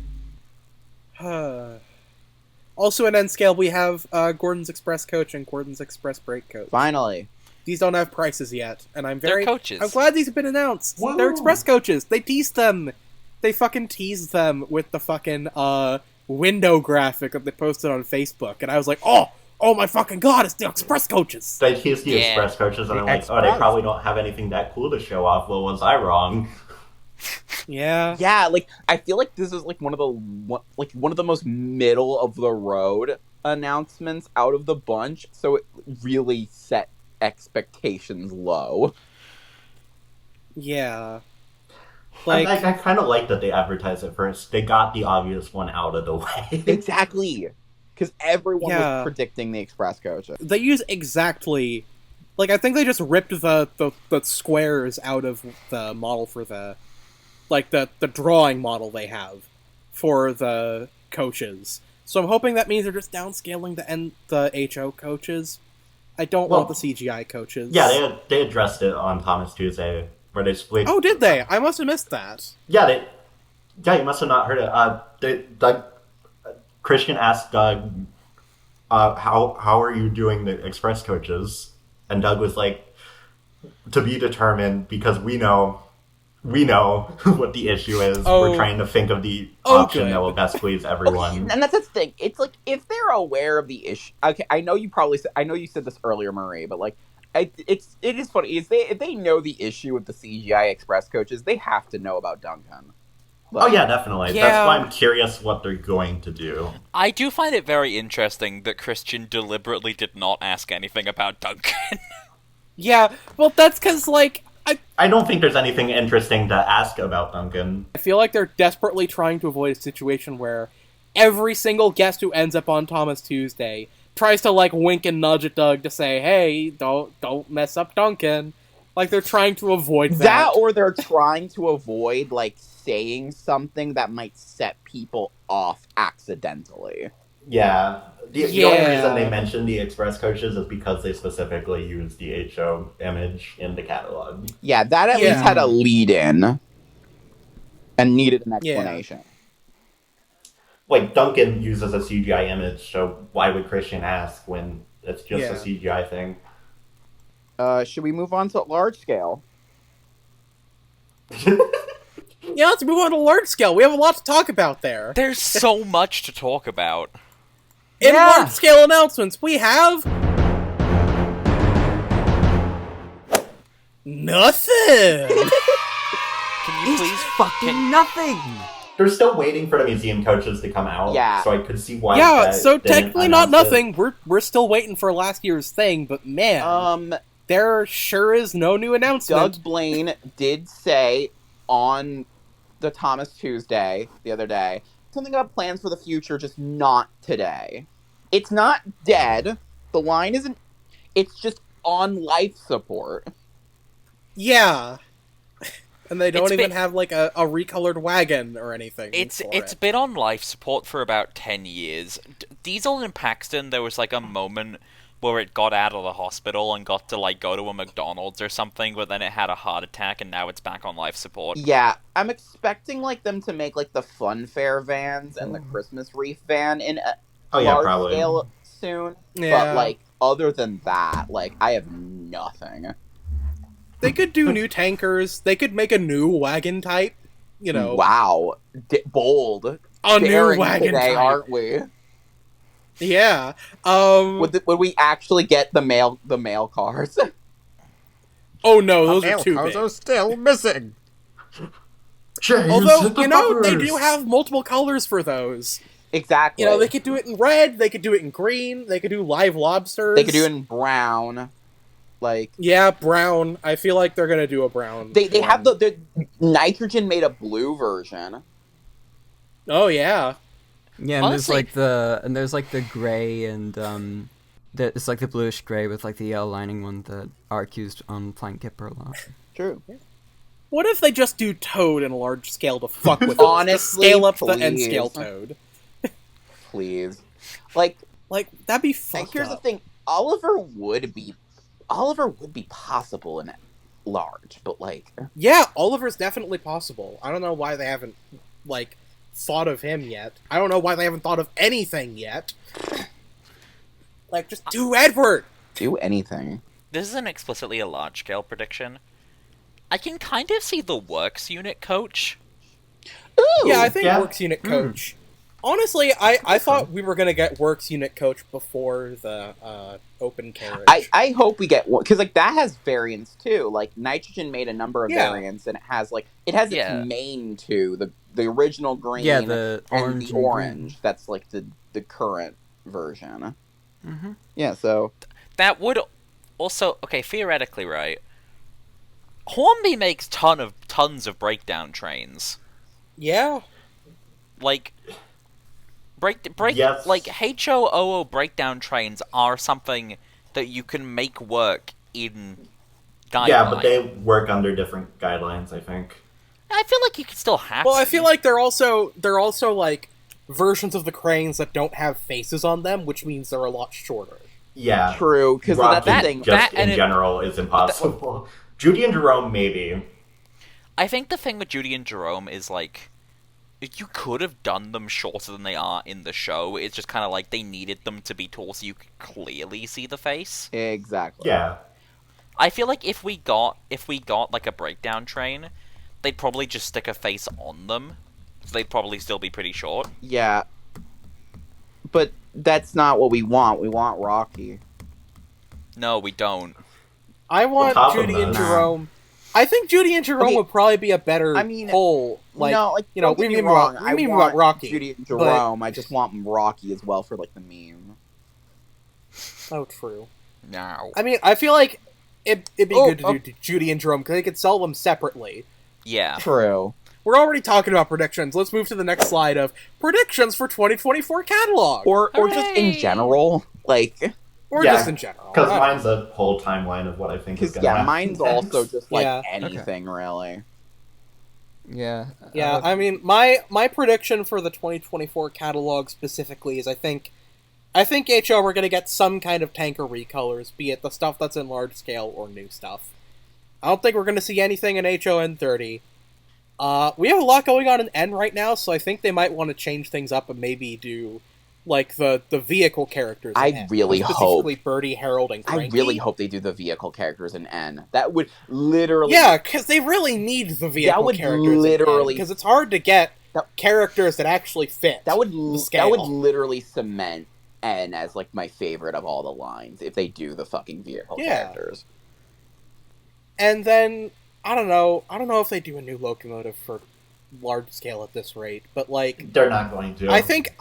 Also in N scale, we have Gordon's Express Coach and Gordon's Express Brake Coach. Finally. These don't have prices yet, and They're coaches. I'm glad these have been announced. Woo! They're Express Coaches. They teased them. They fucking teased them with the fucking window graphic that they posted on Facebook, and I was like, oh my fucking god, it's the Express Coaches. They teased the Express Coaches, and I'm like, they probably don't have anything that cool to show off. Well, was I wrong? Yeah. Yeah, like I feel like this is like one of the most middle of the road announcements out of the bunch, so it really set expectations low. Yeah. Like, I kind of like that they advertised it first. They got the obvious one out of the way. Exactly. Because everyone was predicting the Express Coach. They use exactly... Like, I think they just ripped the squares out of the model for the... Like, the drawing model they have for the coaches. So I'm hoping that means they're just downscaling the HO coaches. I don't want the CGI coaches. Yeah, they addressed it on Thomas Tuesday, where they split... Oh, did they? I must have missed that. Yeah, you must have not heard it. Christian asked Doug, how are you doing the Express Coaches? And Doug was like, to be determined, because we know what the issue is. We're trying to think of the option that will best please everyone. Okay, and that's the thing. It's like, if they're aware of the issue... Okay, I know you said this earlier, Marie, but like, it is funny. If they know the issue with the CGI Express Coaches, they have to know about Duncan. Like, oh yeah, definitely. Yeah. That's why I'm curious what they're going to do. I do find it very interesting that Christian deliberately did not ask anything about Duncan. Yeah, well, that's because, like... I don't think there's anything interesting to ask about Duncan. I feel like they're desperately trying to avoid a situation where every single guest who ends up on Thomas Tuesday tries to, like, wink and nudge at Doug to say, hey, don't mess up Duncan. Like, they're trying to avoid that. That, or they're trying to avoid, like, saying something that might set people off accidentally. Yeah. The only reason they mentioned the Express Coaches is because they specifically used the HO image in the catalog. Yeah, that at least had a lead-in and needed an explanation. Like, Duncan uses a CGI image, so why would Christian ask when it's just a CGI thing? Should we move on to large scale? Yeah, let's move on to large scale. We have a lot to talk about there. There's so much to talk about. In large scale announcements, we have... nothing! Can you please fucking nothing! They're still waiting for the museum coaches to come out, so I could see why. Yeah, so technically not nothing. We're still waiting for last year's thing, but man, there sure is no new announcement. Doug Blaine did say on the Thomas Tuesday the other day something about plans for the future, just not today. It's not dead. The line isn't... It's just on life support. Yeah. And they don't It's even been- have like a recolored wagon or anything. It's for it's it. been on life support for about 10 years. Diesel and Paxton, there was like a moment where it got out of the hospital and got to like go to a McDonald's or something, but then it had a heart attack and now it's back on life support. Yeah, I'm expecting like them to make like the fun fair vans and the Christmas wreath van in a Oh yeah, large probably. scale soon. Yeah. But like other than that, like I have nothing. They could do new tankers. They could make a new wagon type. You know, Wow, bold. a new Daring wagon today, type. aren't we? Yeah. Would we actually get the mail cars? Oh no, those Mail are too cars big. are still missing. James Although, and the you know, they Buffers. do have multiple colors for those. Exactly. You know, they could do it in red, they could do it in green, they could do live lobsters. They could do it in brown. Like Yeah, brown. I feel like they're gonna do a brown. they one. have the nitrogen made a blue version. Oh yeah. Yeah, and Honestly- there's like the gray and it's like the bluish gray with like the yellow lining one that Ark used on Plank Kipper a lot. True. What if they just do Toad in a large scale to fuck with it? Honestly, Scale up the end please. scale Toad. Please. Like Like, that'd be fucked here's the up. thing, Oliver would be possible in large, but like Yeah, Oliver's definitely possible. I don't know why they haven't, like, thought of him yet. I don't know why they haven't thought of anything yet. Like, just do Edward! do anything. This isn't explicitly a large-scale prediction. I can kind of see the Works unit coach. Ooh, Yeah, I think yeah. Works Unit Coach. Honestly, I thought we were gonna get Works Unit Coach before the open carriage. I hope we get one because like that has variants too. Like Nitrogen made a number of Yeah. variants, and it has Yeah. its main two, the original green, Yeah, the and orange the and orange. That's like the current version. Mm-hmm. Yeah, so That would also, okay, theoretically, right? Hornby makes tons of breakdown trains. Yeah. Like break Yes. like HOOO breakdown trains are something that you can make work in guideline. Yeah, but they work under different guidelines, I think. I feel like you can still hack Well, I them. feel like they're also like versions of the cranes that don't have faces on them, which means they're a lot shorter. Yeah. true because that's the Rocky thing. just and in it- general is impossible. Judy and Jerome, maybe. I think the thing with Judy and Jerome is like you could have done them shorter than they are in the show. It's just kind of like they needed them to be tall so you could clearly see the face. Exactly. Yeah. I feel like if we got like a breakdown train, they'd probably just stick a face on them. So they'd probably still be pretty short. Yeah. But that's not what we want. We want Rocky. No, we don't. I want top of Judy and those. Jerome. I think Judy and Jerome Okay. would probably be a better I mean, whole. Like, no, like you know, don't get we me mean wrong. about- I we mean want about Rocky, Judy and but- Jerome. I just want Rocky as well for like the meme. oh, true. No. I mean, I feel like it'd be Oh, good to do Judy and Jerome because they could sell them separately. Yeah. True. We're already talking about predictions. Let's move to the next slide of predictions for 2024 catalog, Or just in Hooray! general, like or Yeah, just in general. Because I- mine's a whole timeline of what I think is because going to yeah, happen. mine's also just like Yeah. anything really. Yeah. Yeah, I mean, my prediction for the 2024 catalog specifically is I think HO we're going to get some kind of tanker recolors, be it the stuff that's in large scale or new stuff. I don't think we're going to see anything in HON30. We have a lot going on in N right now, so I think they might want to change things up and maybe do like the vehicle characters. in I N, really specifically Birdie, Harold, and I Cranky. really hope they do the vehicle characters in N. That would literally Yeah, because they really need the vehicle would characters literally- because it's hard to get That- characters that actually fit. that would the that would scale. literally cement N as like my favorite of all the lines if they do the fucking vehicle Yeah. characters. And then I don't know if they do a new locomotive for large scale at this rate, but like They're not going to. I think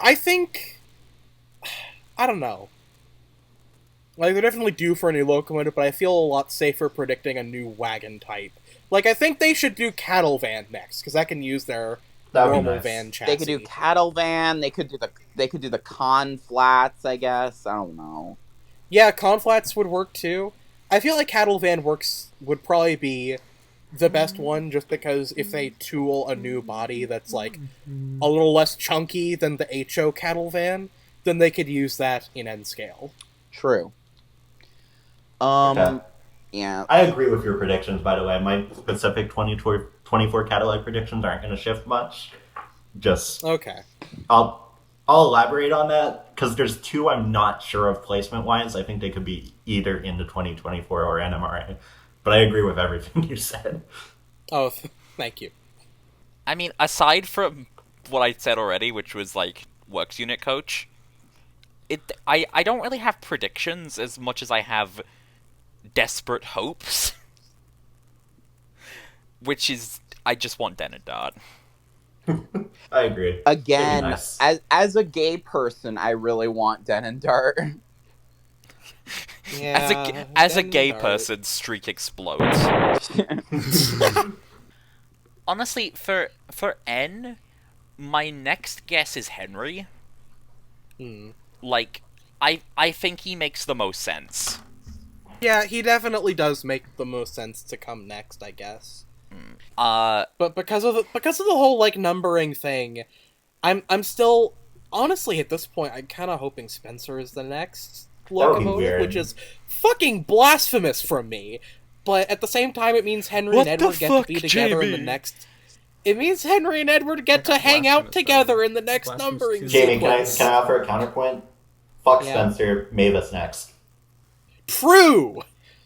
I don't know. Like they're definitely due for a new locomotive, but I feel a lot safer predicting a new wagon type. Like I think they should do cattle van next because that can use their That would be normal nice. van chassis. They could do cattle van. They could do the con flats. I guess I don't know. Yeah, conflats would work too. I feel like cattle van would probably be the best one, just because if they tool a new body that's like a little less chunky than the HO cattle van, then they could use that in N scale. True. Okay. Yeah. I agree with your predictions, by the way. My specific 24 Cadillac predictions aren't going to shift much. Just Okay. I'll elaborate on that because there's two I'm not sure of placement wise. I think they could be either into 2024 or NMRA, but I agree with everything you said. Oh, thank you. I mean, aside from what I said already, which was like works unit coach, I don't really have predictions as much as I have desperate hopes. Which is, I just want Den and Dart. I agree. Again, Nice. as a gay person, I really want Den and Dart. Yeah, As a Den gay Dart. person, Streak explodes. Honestly, for N, my next guess is Henry. Like, I think he makes the most sense. Yeah, he definitely does make the most sense to come next, I guess. But because of the whole like numbering thing, I'm still honestly at this point I'm kind of hoping Spencer is the next locomotive, weird. which is fucking blasphemous from me. But at the same time, it means Henry What and the Edward get fuck, to be together in the JB? next. It means Henry and Edward get to Not hang out blasphemous, together though. in the next Blasphemous numbering too. Jamie, can I sequence. offer a counterpoint? Fuck Yeah. Spencer, Mavis next. True.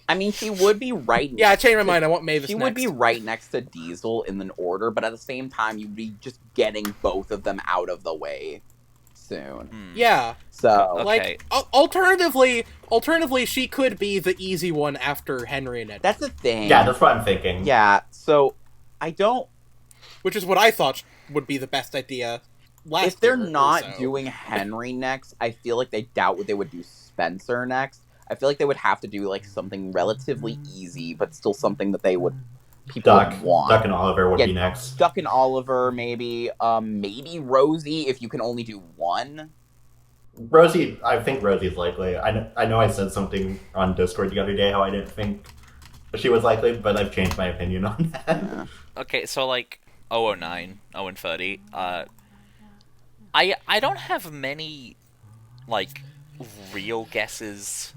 I mean, she would be right. Yeah, I changed my mind. I want Mavis She next. would be right next to Diesel in an order, but at the same time, you'd be just getting both of them out of the way soon. Yeah. So, Okay. Like, alternatively, she could be the easy one after Henry and Edward. that's the thing. Yeah, that's what I'm thinking. Yeah, so I don't. Which is what I thought would be the best idea last If they're year or not so. doing Henry next, I feel like they doubt they would do Spencer next. I feel like they would have to do like something relatively easy, but still something that people Duck. would want. Duck and Oliver would Yeah, be next. Duck and Oliver, maybe. Maybe Rosie if you can only do one. Rosie, I think Rosie's likely. I know I said something on Discord the other day how I didn't think she was likely, but I've changed my opinion on that. Yeah. Okay, so like 009, 030, I don't have many like real guesses,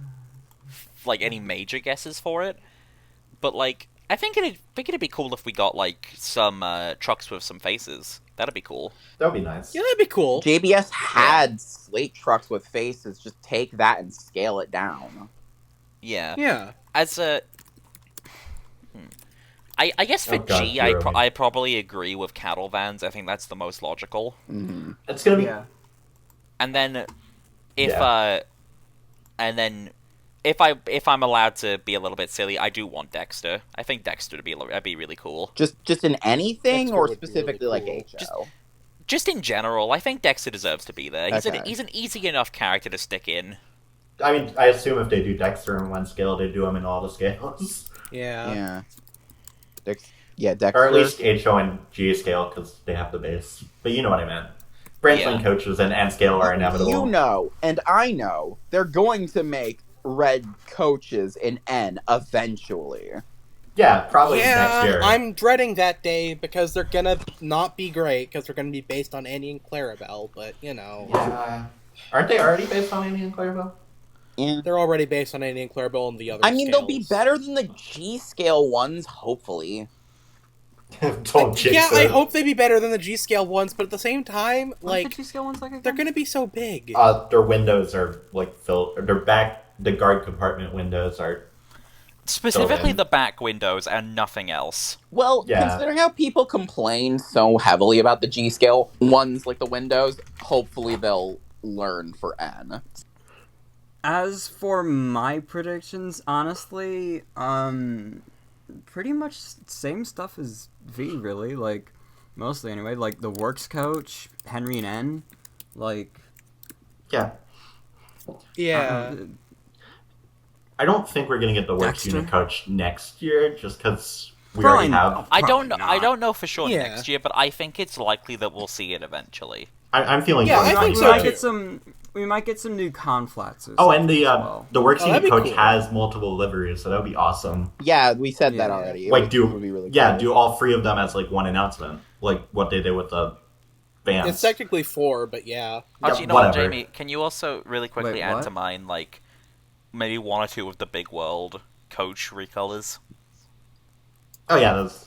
like any major guesses for it, but like I think it'd be cool if we got like some trucks with some faces. That'd be cool. That would be nice. Yeah, that'd be cool. JBS had slate trucks with faces. Just take that and scale it down. Yeah. Yeah. As a I guess for Oh, God, G, you're right. I probably agree with cattle vans. I think that's the most logical. Mm-hmm. It's gonna be. Yeah. And then if Yeah. if I'm allowed to be a little bit silly, I do want Dexter. I think Dexter would be really cool. Just in anything, Dexter or would be specifically really like cool. HO? Just in general, I think Dexter deserves to be there. Okay. He's an easy enough character to stick in. I mean, I assume if they do Dexter in one scale, they do them in all the scales, Yeah. Yeah. Dexter. or at least HO and G scale because they have the base. But you know what I meant. Branchling Yeah. coaches and N scale are inevitable. You know, and I know, they're going to make red coaches in N eventually. Yeah, probably next Yeah, year. I'm dreading that day because they're gonna not be great because they're gonna be based on Annie and Clarabelle, but you know. Yeah. Aren't they already based on Amy and Clarabelle? Yeah. They're already based on Annie and Clarabelle and the other I mean, they'll be scales. better than the G scale ones, hopefully. Don't jinx Yeah, I it. hope they be better than the G scale ones, but at the same time, like, scale ones like again? they're gonna be so big. Their windows are like filled. Their back, the guard compartment windows are. Specifically in. the back windows and nothing else. Well, Yeah. considering how people complain so heavily about the G scale ones, like the windows, hopefully they'll learn for N. As for my predictions, honestly, pretty much same stuff as V, really. Like, mostly anyway. Like, the works coach, Henry and N. Like, Yeah. Yeah. I don't think we're gonna get the works Dexter? unit coach next year, just because we Probably already have. I Probably don't know. not. I don't know for sure Yeah. next year, but I think it's likely that we'll see it eventually. I'm feeling. Yeah, I we think might so, get too. some. we might get some new conflats. Oh, and the work that'd scene be coach cool. has multiple liveries, so that would be awesome. Yeah, we said that Yeah. already. Like, It would be really yeah, cool. do all 3 of them as like one announcement, like what they did with the bands. It's technically 4, but yeah. Actually, you know what, whatever. Jamie? Can you also really quickly Wait, add what? to mine, like, maybe 1 or 2 of the Big World coach recolors? Oh yeah, those.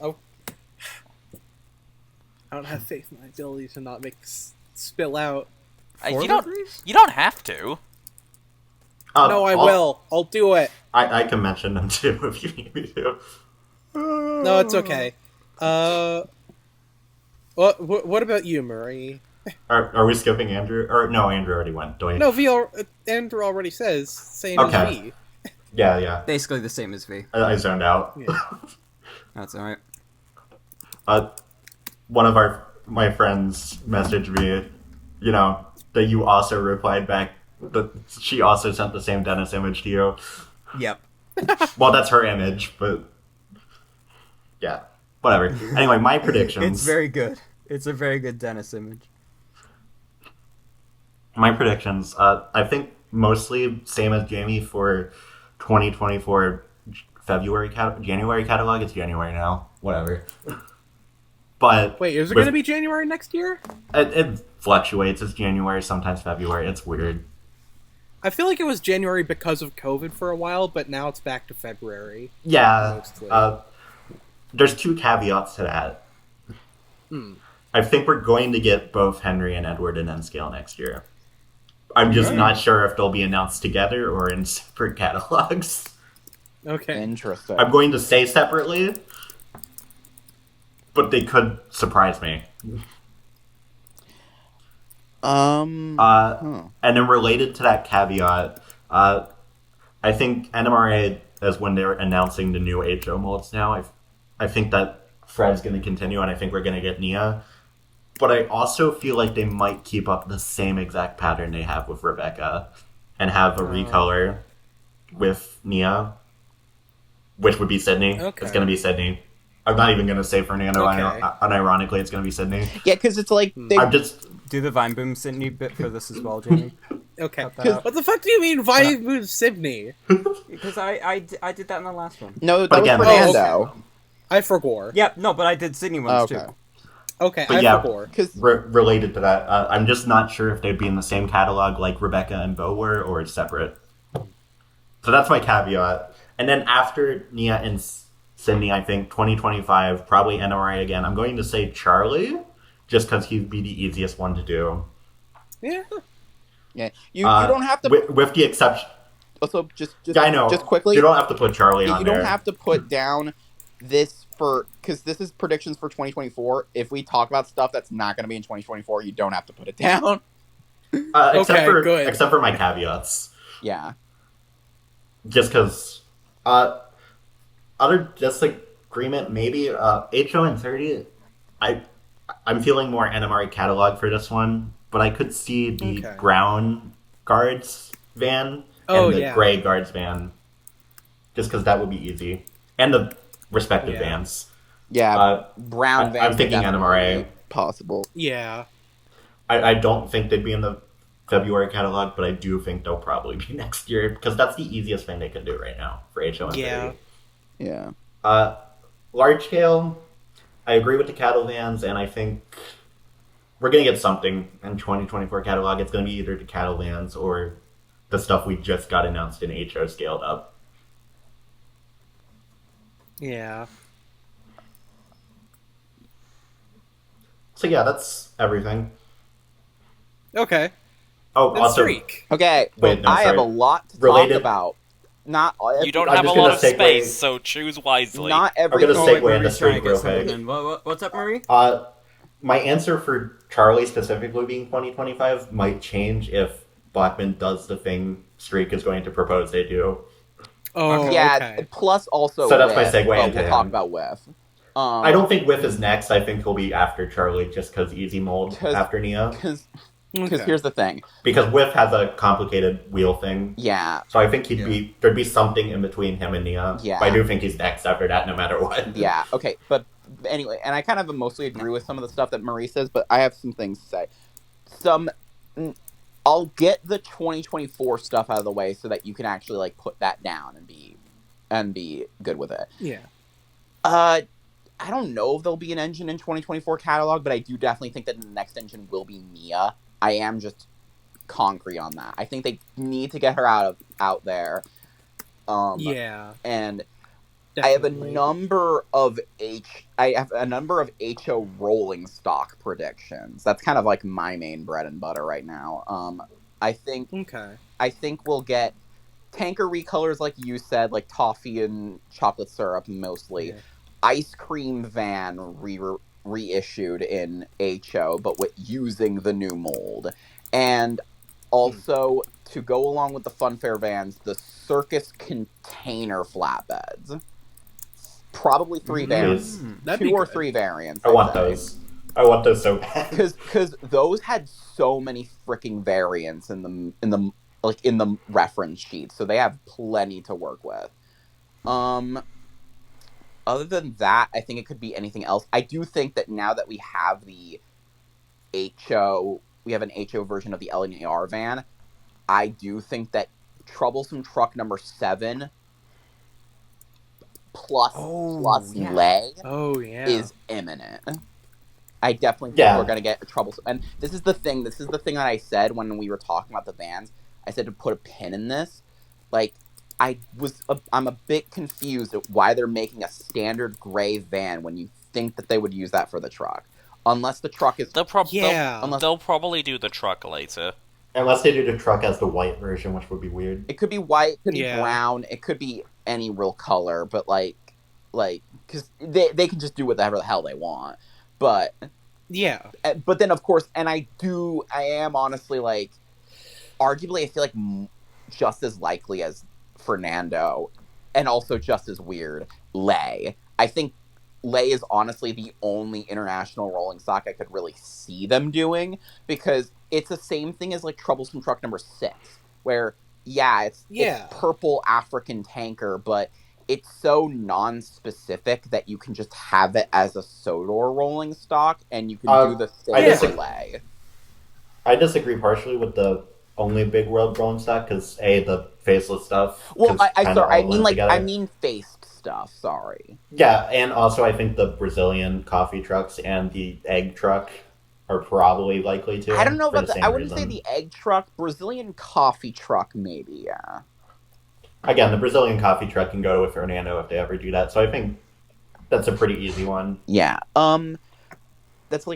I don't have faith in my ability to not make this spill out. Four You don't. liveries? You don't have to. No, I will. I'll do it. I can mention them too if you need me to. No, it's okay. What about you, Murray? Are we skipping Andrew? Or no, Andrew already went. Don't we? No, Andrew already says same as Okay. V. Yeah. Basically the same as V. I zoned out. Yeah. That's alright. One of my friends messaged me, that you also replied back that she also sent the same Dennis image to you. Yep. Well, that's her image, but yeah, whatever. Anyway, my predictions. It's very good. It's a very good Dennis image. My predictions. I think mostly same as Jamie for 2024 January catalog. It's January now. Whatever. But Wait, is it going to be January next year? It fluctuates. It's January, sometimes February. It's weird. I feel like it was January because of COVID for a while, but now it's back to February. Yeah. Mostly. There's 2 caveats to that. I think we're going to get both Henry and Edward in N-Scale next year. I'm just not sure if they'll be announced together or in separate catalogs. Okay. Interesting. I'm going to say separately, but they could surprise me. And then related to that caveat, I think NMRA is when they're announcing the new HO molds now. I think that Fred's going to continue, and I think we're going to get Nia. But I also feel like they might keep up the same exact pattern they have with Rebecca and have a recolor with Nia, which would be Sydney. Okay. It's going to be Sydney. I'm not even going to say Fernando. Okay. Unironically, it's going to be Sydney. Yeah, because it's like they. I'm just... Do the Vine Boom Sydney bit for this as well, Jamie. Okay. Cut that out. What the fuck do you mean, Vine Move Sydney? Because I did that in the last one. No, that But was again, Fernando. I forgot. Yep, no, but I did Sydney ones Okay. too. Okay, But I yeah. forgot. Because related to that, I'm just not sure if they'd be in the same catalog like Rebecca and Bo were, or it's separate. So that's my caveat. And then after Nia and Sydney, I think 2025, probably NMRA again. I'm going to say Charlie, just because he'd be the easiest one to do. Yeah. yeah, you don't have to. With the exception... Also, just I know. just quickly. You don't have to put Charlie on you there. don't have to put down this because this is predictions for 2024. If we talk about stuff that's not going to be in 2024, you don't have to put it down. Okay, good. Except for my caveats. Yeah. Just because... other disagreement, maybe HOn30, I'm feeling more NMRA catalog for this one, but I could see the Okay. brown guards van Oh, and the yeah. gray guards van, just because that would be easy, and the respective Yeah. vans. Yeah. Brown van. I'm thinking NMRA. Possible. Yeah. I don't think they'd be in the February catalog, but I do think they'll probably be next year, because that's the easiest thing they can do right now for HOn30. Yeah. Yeah. Large scale, I agree with the cattle vans, and I think we're going to get something in 2024 catalog. It's going to be either the cattle vans or the stuff we just got announced in HO scaled up. Yeah. So yeah, that's everything. Okay. Oh, Then also, Streak. Okay. Wait, no, I have sorry. a lot to Related- talk about. Not. You don't I'm have a just lot gonna of segue- space, so choose wisely. Not I'm every. going to Oh, segue wait, into Marie's trying Streak to real get something quick. in. What's up, Marie? My answer for Charlie specifically being 2025 might change if Bachmann does the thing Streak is going to propose they do. Oh, Yeah. okay. Plus, also. So that's my Whiff, segue but into we'll talk him. about Whiff. I don't think Whiff is next. I think he'll be after Charlie just because easy mold 'Cause- after Nia. Because Okay. here's the thing. Because Whiff has a complicated wheel thing. Yeah. So I think there'd be something in between him and Nia. Yeah. But I do think he's next after that no matter what. Yeah. Okay. But anyway, and I kind of mostly agree with some of the stuff that Marie says, but I have some things to say. I'll get the 2024 stuff out of the way so that you can actually like put that down and be good with it. Yeah. I don't know if there'll be an engine in 2024 catalog, but I do definitely think that the next engine will be Mia. I am just concrete on that. I think they need to get her out there. Yeah. And Definitely. I have a number of HO rolling stock predictions. That's kind of like my main bread and butter right now. I think we'll get tanker recolors like you said, like toffee and chocolate syrup mostly. Yeah. Ice cream van reissued in HO, but with using the new mold. And also, to go along with the funfair vans, the circus container flatbeds. Probably 3 variants. That'd 2 be or good. 3 variants. I want those. I want those so bad. Because those had so many freaking variants in the reference sheet, so they have plenty to work with. Other than that, I think it could be anything else. I do think that now that we have the HO, we have an HO version of the LNAR van, I do think that Troublesome Truck number 7 plus Lay is imminent. I definitely think we're going to get a Troublesome. And this is the thing that I said when we were talking about the vans. I said to put a pin in this. Like, I'm a bit confused at why they're making a standard gray van when you think that they would use that for the truck. Unless the truck is... They'll probably do the truck later. Unless they do the truck as the white version, which would be weird. It could be white, it could be brown, it could be any real color, but because they can just do whatever the hell they want. But... Yeah. But then, of course, and I am honestly, like, arguably, I feel like just as likely as Fernando, and also just as weird, Lay. I think Lay is honestly the only international rolling stock I could really see them doing, because it's the same thing as, like, Troublesome Truck number 6, where, it's purple African tanker, but it's so non-specific that you can just have it as a Sodor rolling stock, and you can do the same Lay. I disagree partially with the only big world rolling stock, because the faceless stuff. Well, I mean faced stuff. Sorry. Yeah, and also I think the Brazilian coffee trucks and the egg truck are probably likely to. I don't know about I wouldn't say the egg truck. Brazilian coffee truck, maybe. Yeah. Again, the Brazilian coffee truck can go to Fernando if they ever do that. So I think that's a pretty easy one. Yeah. That's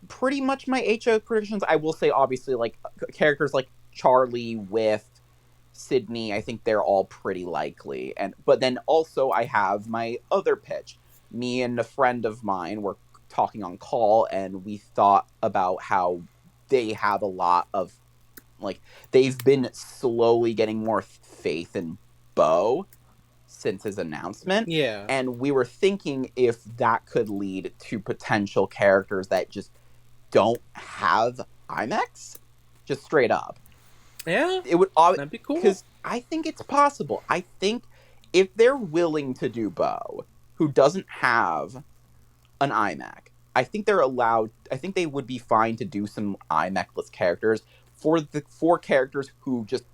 pretty much my HO predictions. I will say, obviously, like, characters like Charlie with Sydney, I think they're all pretty likely. But then also I have my other pitch. Me and a friend of mine were talking on call, and we thought about how they have a lot of, like, they've been slowly getting more faith in Bo since his announcement. Yeah. And we were thinking if that could lead to potential characters that just don't have IMAX, just straight up. Yeah, it would that'd be cool. Because I think it's possible. I think if they're willing to do Bo, who doesn't have an iMac, I think they're allowed. I think they would be fine to do some iMac-less characters for characters who just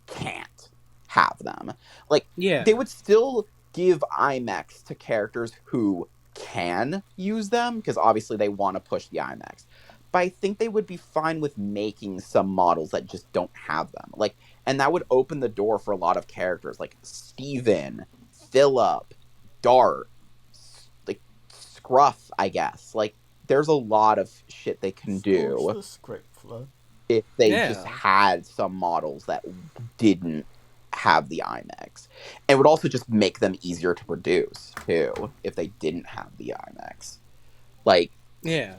can't have them. Like, they would still give IMAX to characters who can use them, because obviously they want to push the IMAX. But I think they would be fine with making some models that just don't have them. Like, and that would open the door for a lot of characters like Steven, Philip, Dart, like Scruff, I guess. Like, there's a lot of shit they can do if they just had some models that didn't have the IMAX. And it would also just make them easier to produce, too, if they didn't have the IMAX. Like,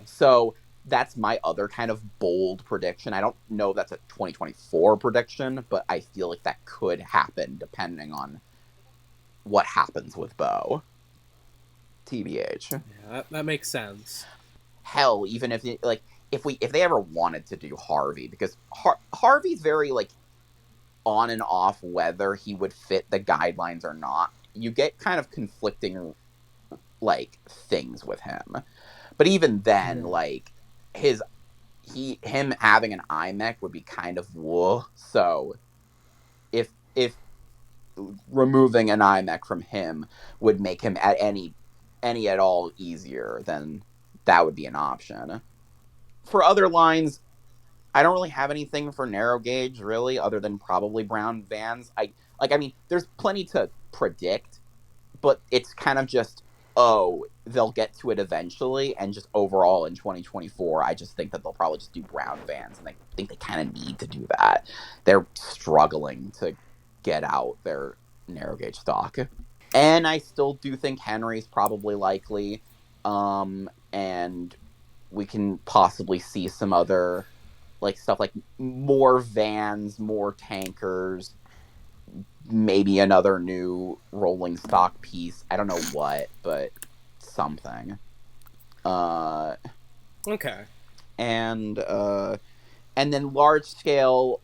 so that's my other kind of bold prediction. I don't know if that's a 2024 prediction, but I feel like that could happen depending on what happens with Bo. TBH. Yeah, that makes sense. Hell, even if if they ever wanted to do Harvey, because Harvey's very, like, on and off whether he would fit the guidelines or not. You get kind of conflicting, like, things with him. But even then, like, his him having an iMech would be kind of whoa. So if removing an iMech from him would make him at any at all easier, then that would be an option. For other lines, I don't really have anything for narrow gauge, really, other than probably brown vans. I mean, there's plenty to predict, but it's kind of just, they'll get to it eventually, and just overall in 2024, I just think that they'll probably just do brown vans, and I think they kind of need to do that. They're struggling to get out their narrow gauge stock. And I still do think Henry's probably likely, and we can possibly see some other stuff like more vans, more tankers, maybe another new rolling stock piece. I don't know what, but something. Okay. And then large scale,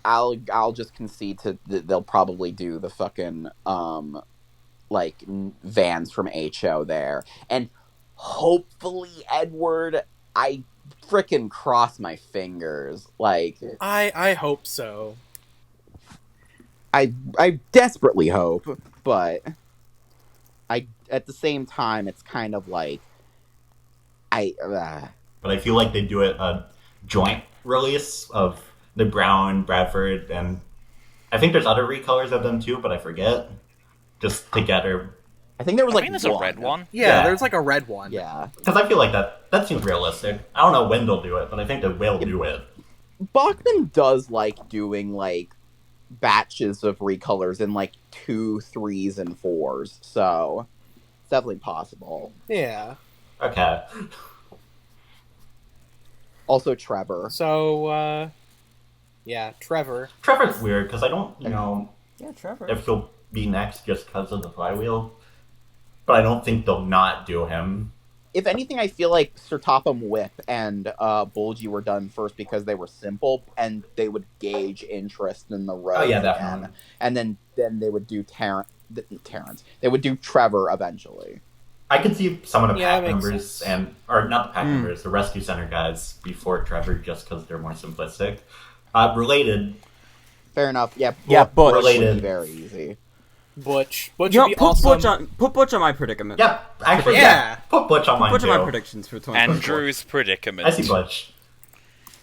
I'll just concede to they'll probably do the fucking vans from HO there, and hopefully Edward. I frickin' cross my fingers. I hope so. I desperately hope, but at the same time it's kind of like But I feel like they do a joint release of the Brown, Bradford, and I think there's other recolors of them too, but I forget. Just together. I think there was there's a red one. Yeah, there's a red one. Yeah. Because I feel like that seems realistic. I don't know when they'll do it, but I think they will do it. Bachmann does like doing batches of recolors in 2, 3s, and 4s, so it's definitely possible. Yeah. Okay. Also Trevor. So, yeah, Trevor. Trevor's weird, because I don't know Yeah, Trevor. if he'll be next just because of the flywheel. But I don't think they'll not do him. If anything, I feel like Sir Topham Whip and Bulgy were done first because they were simple, and they would gauge interest in the road. Oh, yeah, definitely. And then they would do Terrence. They would do Trevor eventually. I could see some of the Yeah, pack that makes members, sense. or not the pack members, the rescue center guys before Trevor, just because they're more simplistic. Related. Fair enough. Yeah, Butch. would be Related. very easy. Butch You would know, be put awesome. Butch on my predicament. Yep, actually, Yeah. Put Butch on mine Butch too. on my predictions for 2024. Andrew's predicament. I see Butch.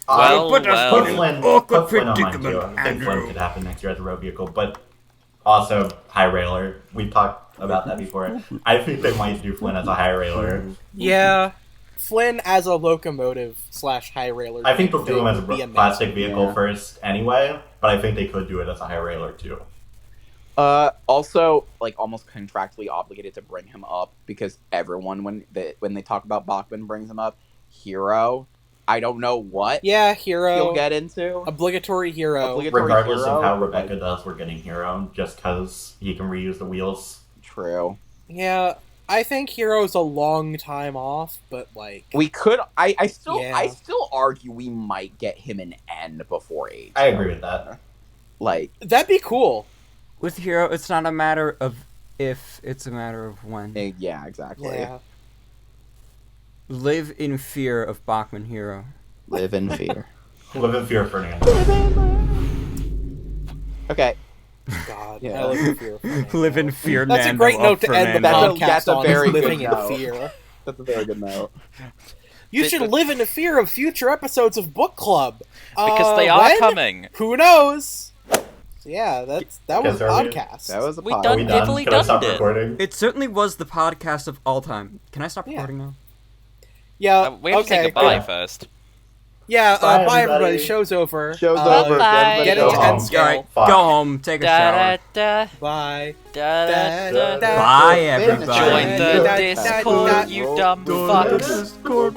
Well, Butch has well. Put Flynn, Awkward put Flynn on mine too. predicament, I think Flynn Andrew. could happen next year as a road vehicle, but also high railer. We talked about that before. I think they might do Flynn as a high railer. Yeah. Flynn as a locomotive / high railer. I think they'll do him as a would be amazing. plastic vehicle Yeah. first anyway, but I think they could do it as a high railer too. Also, almost contractually obligated to bring him up because everyone, when they talk about Bachmann, brings him up. Hero, I don't know what Yeah, hero. he'll get into. Obligatory hero. Obligatory Regardless hero, of how but, Rebecca does, we're getting Hero just because he can reuse the wheels. True. Yeah, I think hero's a long time off, but We could. I still Yeah. I still argue we might get him an N before age. I agree with that. that'd be cool. With Hero, it's not a matter of if, it's a matter of when. Yeah, exactly. Yeah. Live in fear of Bachmann Hero. Live in fear. Live in fear, Fernando. Okay. God, Yeah. I live in fear. of Fernando. Live in fear. That's a Nando great of note to end the Fernando. podcast That's a on. very Is living good in note. fear. That's a very good note. You should live in the fear of future episodes of Book Club. Because they are when? coming. Who knows? So yeah, that was Guess a are we? podcast. That was a We pod. Are done we done? diddly Can I stop done it. recording? It certainly was the podcast of all time. Can I stop Yeah. recording now? Yeah. We have to okay. say goodbye yeah. first. Yeah. Bye, Bye, everybody. everybody. Show's over. Show's Uh, over. Bye. Everybody Get go into home. end scale. Alright, Fuck. go home, take a shower. Da, Bye. da, da, da, da. Bye, Finish. everybody. Join the Da, da, da, Discord, da, you dumb fucks. Discord.